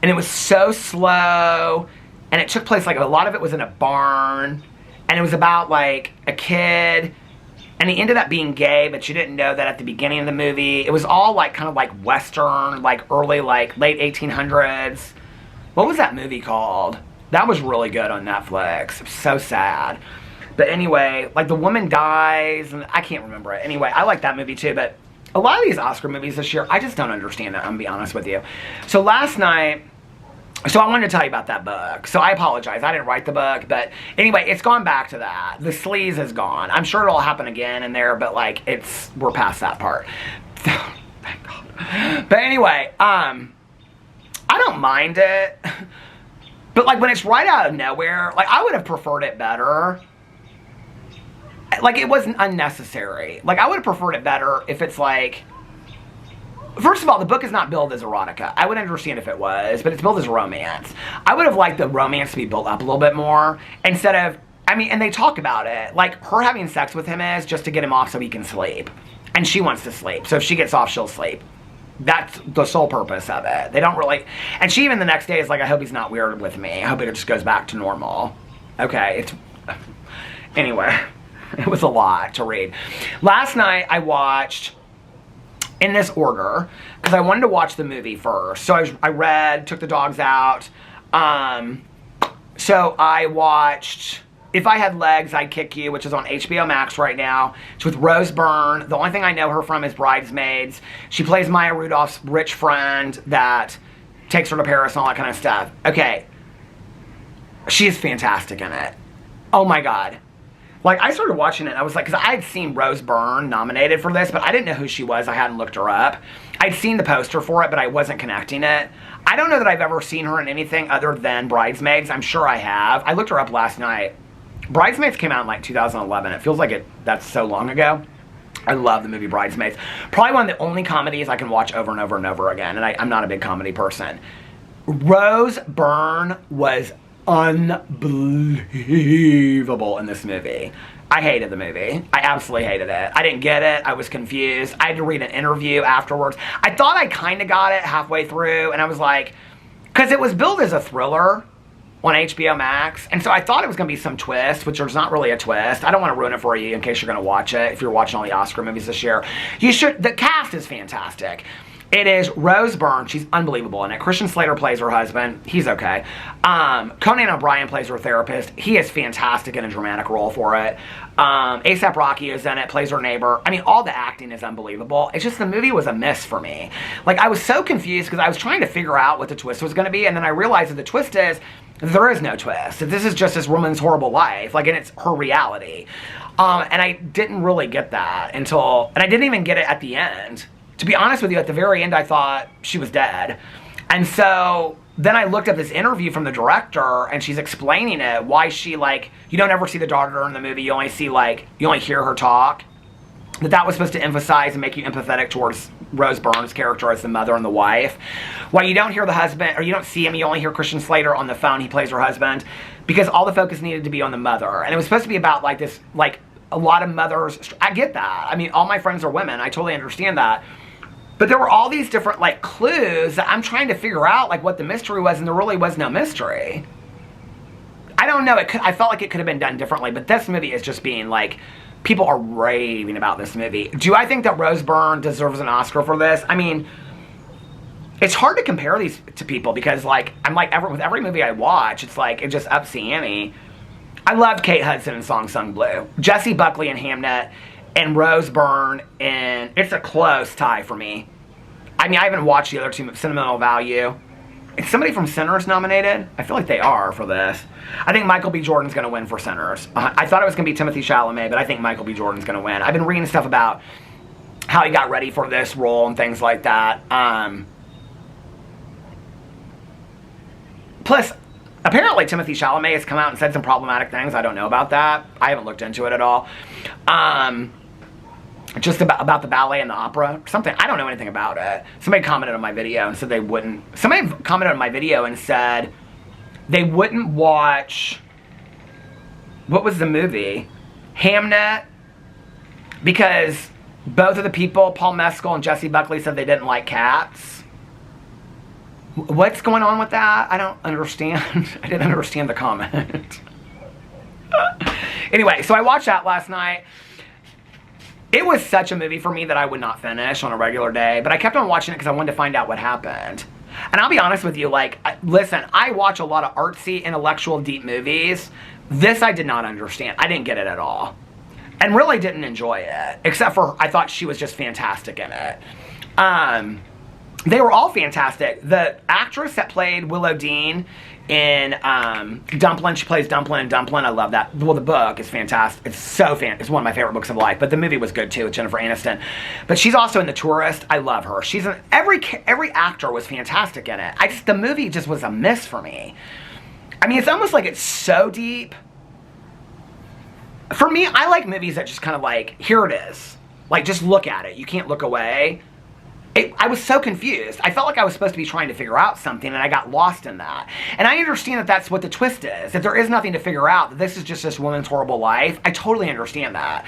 And it was so slow, and it took place, like, a lot of it was in a barn, and it was about, like, a kid, and he ended up being gay, but you didn't know that at the beginning of the movie. It was all, like, kind of like Western, like, early, like, late 1800s. What was that movie called? That was really good on Netflix. It was so sad. But anyway, like, the woman dies, and I can't remember it. Anyway, I like that movie, too, but a lot of these Oscar movies this year, I just don't understand it, I'm gonna be honest with you. So last night, so I wanted to tell you about that book. So I apologize. I didn't write the book. But anyway, it's gone back to that. The sleaze is gone. I'm sure it'll happen again in there, but, like, we're past that part. Thank God. But anyway, I don't mind it. But, like, when it's right out of nowhere, like, I would have preferred it better. Like, it wasn't unnecessary. Like, I would have preferred it better if it's, like, first of all, the book is not billed as erotica. I would understand if it was, but it's billed as romance. I would have liked the romance to be built up a little bit more instead of, I mean, and they talk about it. Like, her having sex with him is just to get him off so he can sleep. And she wants to sleep. So if she gets off, she'll sleep. That's the sole purpose of it. They don't really, and she even the next day is like, I hope he's not weird with me. I hope it just goes back to normal. Okay, anyway, it was a lot to read. Last night I watched, in this order, because I wanted to watch the movie first. So I read, took the dogs out. So I watched If I Had Legs, I'd Kick You, which is on HBO Max right now. It's with Rose Byrne. The only thing I know her from is Bridesmaids. She plays Maya Rudolph's rich friend that takes her to Paris and all that kind of stuff. Okay. She is fantastic in it. Oh my God. Like, I started watching it, and I was like, because I had seen Rose Byrne nominated for this, but I didn't know who she was. I hadn't looked her up. I'd seen the poster for it, but I wasn't connecting it. I don't know that I've ever seen her in anything other than Bridesmaids. I'm sure I have. I looked her up last night. Bridesmaids came out in, like, 2011. It feels like that's so long ago. I love the movie Bridesmaids. Probably one of the only comedies I can watch over and over and over again, and I'm not a big comedy person. Rose Byrne was unbelievable in this movie. I hated the movie. I absolutely hated it. I didn't get it. I was confused. I had to read an interview afterwards. I thought I kind of got it halfway through, and I was like, because it was billed as a thriller, on HBO Max. And so I thought it was going to be some twist, which there's not really a twist. I don't want to ruin it for you in case you're going to watch it. If you're watching all the Oscar movies this year, you should. The cast is fantastic. It is Rose Byrne. She's unbelievable in it. Christian Slater plays her husband. He's okay. Conan O'Brien plays her therapist. He is fantastic in a dramatic role for it. A$AP Rocky is in it, plays her neighbor. I mean, all the acting is unbelievable. It's just the movie was a miss for me. Like, I was so confused because I was trying to figure out what the twist was going to be, and then I realized that the twist is there is no twist. This is just this woman's horrible life, like, and it's her reality. And I didn't really get that and I didn't even get it at the end. To be honest with you, at the very end, I thought she was dead. And so then I looked at this interview from the director, and she's explaining it, why she, like, you don't ever see the daughter in the movie, you only see, like, you only hear her talk. That was supposed to emphasize and make you empathetic towards Rose Byrne's character as the mother and the wife. Why you don't hear the husband, or you don't see him, you only hear Christian Slater on the phone, he plays her husband, because all the focus needed to be on the mother. And it was supposed to be about, like, this, like, a lot of mothers. I get that. I mean, all my friends are women. I totally understand that. But there were all these different, like, clues that I'm trying to figure out, like, what the mystery was, and there really was no mystery. I don't know. I felt like it could have been done differently, but this movie is just being, like, people are raving about this movie. Do I think that Rose Byrne deserves an Oscar for this? I mean, it's hard to compare these to people because, like, I'm like, with every movie I watch, it's like, it just ups the ante. I loved Kate Hudson in Song Sung Blue. Jessie Buckley in Hamnet. And Rose Byrne, and it's a close tie for me. I mean, I haven't watched the other two, Sentimental Value. Is somebody from Sinners nominated? I feel like they are for this. I think Michael B. Jordan's going to win for Sinners. I thought it was going to be Timothée Chalamet, but I think Michael B. Jordan's going to win. I've been reading stuff about how he got ready for this role and things like that. Plus, apparently Timothée Chalamet has come out and said some problematic things. I don't know about that. I haven't looked into it at all. Just about the ballet and the opera. Something. I don't know anything about it. Somebody commented on my video and said they wouldn't. Somebody commented on my video and said they wouldn't watch. What was the movie? Hamnet. Because both of the people, Paul Mescal and Jessie Buckley, said they didn't like cats. What's going on with that? I don't understand. I didn't understand the comment. Anyway, so I watched that last night. It was such a movie for me that I would not finish on a regular day, but I kept on watching it because I wanted to find out what happened. And I'll be honest with you, like, listen, I watch a lot of artsy, intellectual, deep movies. This I did not understand. I didn't get it at all. And really didn't enjoy it, except for I thought she was just fantastic in it. They were all fantastic. The actress that played Willow Dean in Dumplin', she plays Dumplin' in Dumplin'. I love that. Well, the book is fantastic. It's so it's one of my favorite books of life. But the movie was good too with Jennifer Aniston. But she's also in The Tourist. I love her. She's in every actor was fantastic in it. The movie just was a miss for me. I mean, it's almost like it's so deep. For me, I like movies that just kind of like, here it is. Like, just look at it. You can't look away. I was so confused. I felt like I was supposed to be trying to figure out something, and I got lost in that. And I understand that that's what the twist is, that there is nothing to figure out, that this is just this woman's horrible life. I totally understand that.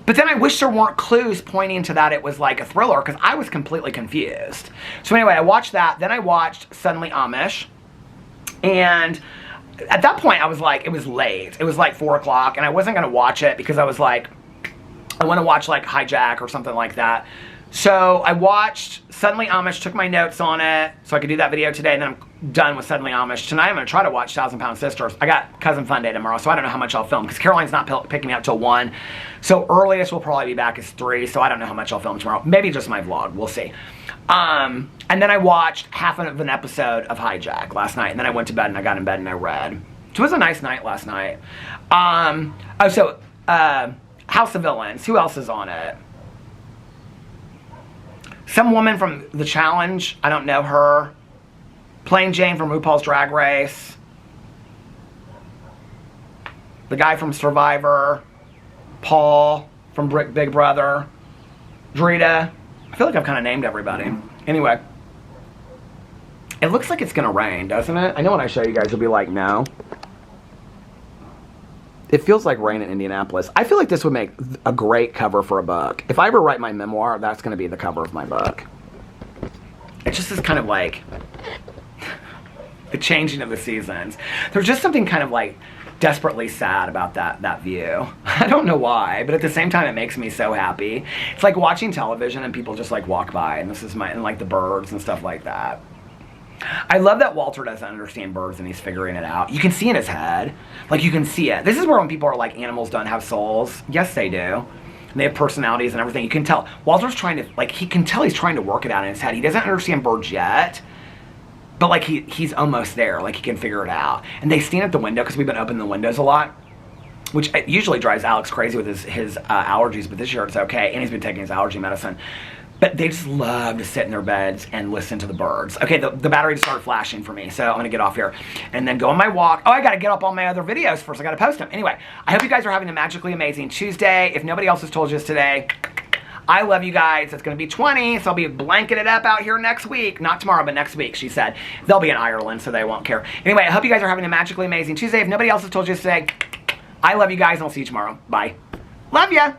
But then I wish there weren't clues pointing to that it was like a thriller, because I was completely confused. So anyway, I watched that. Then I watched Suddenly Amish. And at that point, I was like, it was late. It was like 4 o'clock, and I wasn't going to watch it because I was like, I want to watch like Hijack or something like that. So I watched Suddenly Amish, took my notes on it so I could do that video today, and then I'm done with Suddenly Amish. Tonight I'm going to try to watch 1,000 Pound Sisters. I got Cousin Fun Day tomorrow, so I don't know how much I'll film, because Caroline's not picking me up till 1. So earliest we'll probably be back is 3, so I don't know how much I'll film tomorrow. Maybe just my vlog, we'll see. And then I watched half of an episode of Hijack last night, and then I went to bed, and I got in bed and I read. So it was a nice night last night. House of Villains. Who else is on it? Some woman from The Challenge, I don't know her. Plain Jane from RuPaul's Drag Race. The guy from Survivor. Paul from Big Brother. Drita. I feel like I've kind of named everybody. Anyway. It looks like it's going to rain, doesn't it? I know when I show you guys, you'll be like, no. It feels like rain in Indianapolis. I feel like this would make a great cover for a book. If I ever write my memoir, that's going to be the cover of my book. It just is kind of like... the changing of the seasons. There's just something kind of like desperately sad about that view. I don't know why, but at the same time it makes me so happy. It's like watching television and people just like walk by, and this is and like the birds and stuff like that. I love that Walter doesn't understand birds and he's figuring it out. You can see in his head. Like, you can see it. This is where when people are like, animals don't have souls. Yes, they do. And they have personalities and everything. You can tell. Walter's trying to, like, he can tell he's trying to work it out in his head. He doesn't understand birds yet. But, like, he's almost there. Like, he can figure it out. And they stand at the window because we've been opening the windows a lot, which usually drives Alex crazy with his allergies. But this year it's okay. And he's been taking his allergy medicine. But they just love to sit in their beds and listen to the birds. Okay, the battery just started flashing for me, so I'm going to get off here and then go on my walk. Oh, I got to get up all my other videos first. I got to post them. Anyway, I hope you guys are having a magically amazing Tuesday. If nobody else has told you this today, I love you guys. It's going to be 20, so I'll be blanketed up out here next week. Not tomorrow, but next week, she said. They'll be in Ireland, so they won't care. Anyway, I hope you guys are having a magically amazing Tuesday. If nobody else has told you this today, I love you guys, and I'll see you tomorrow. Bye. Love ya.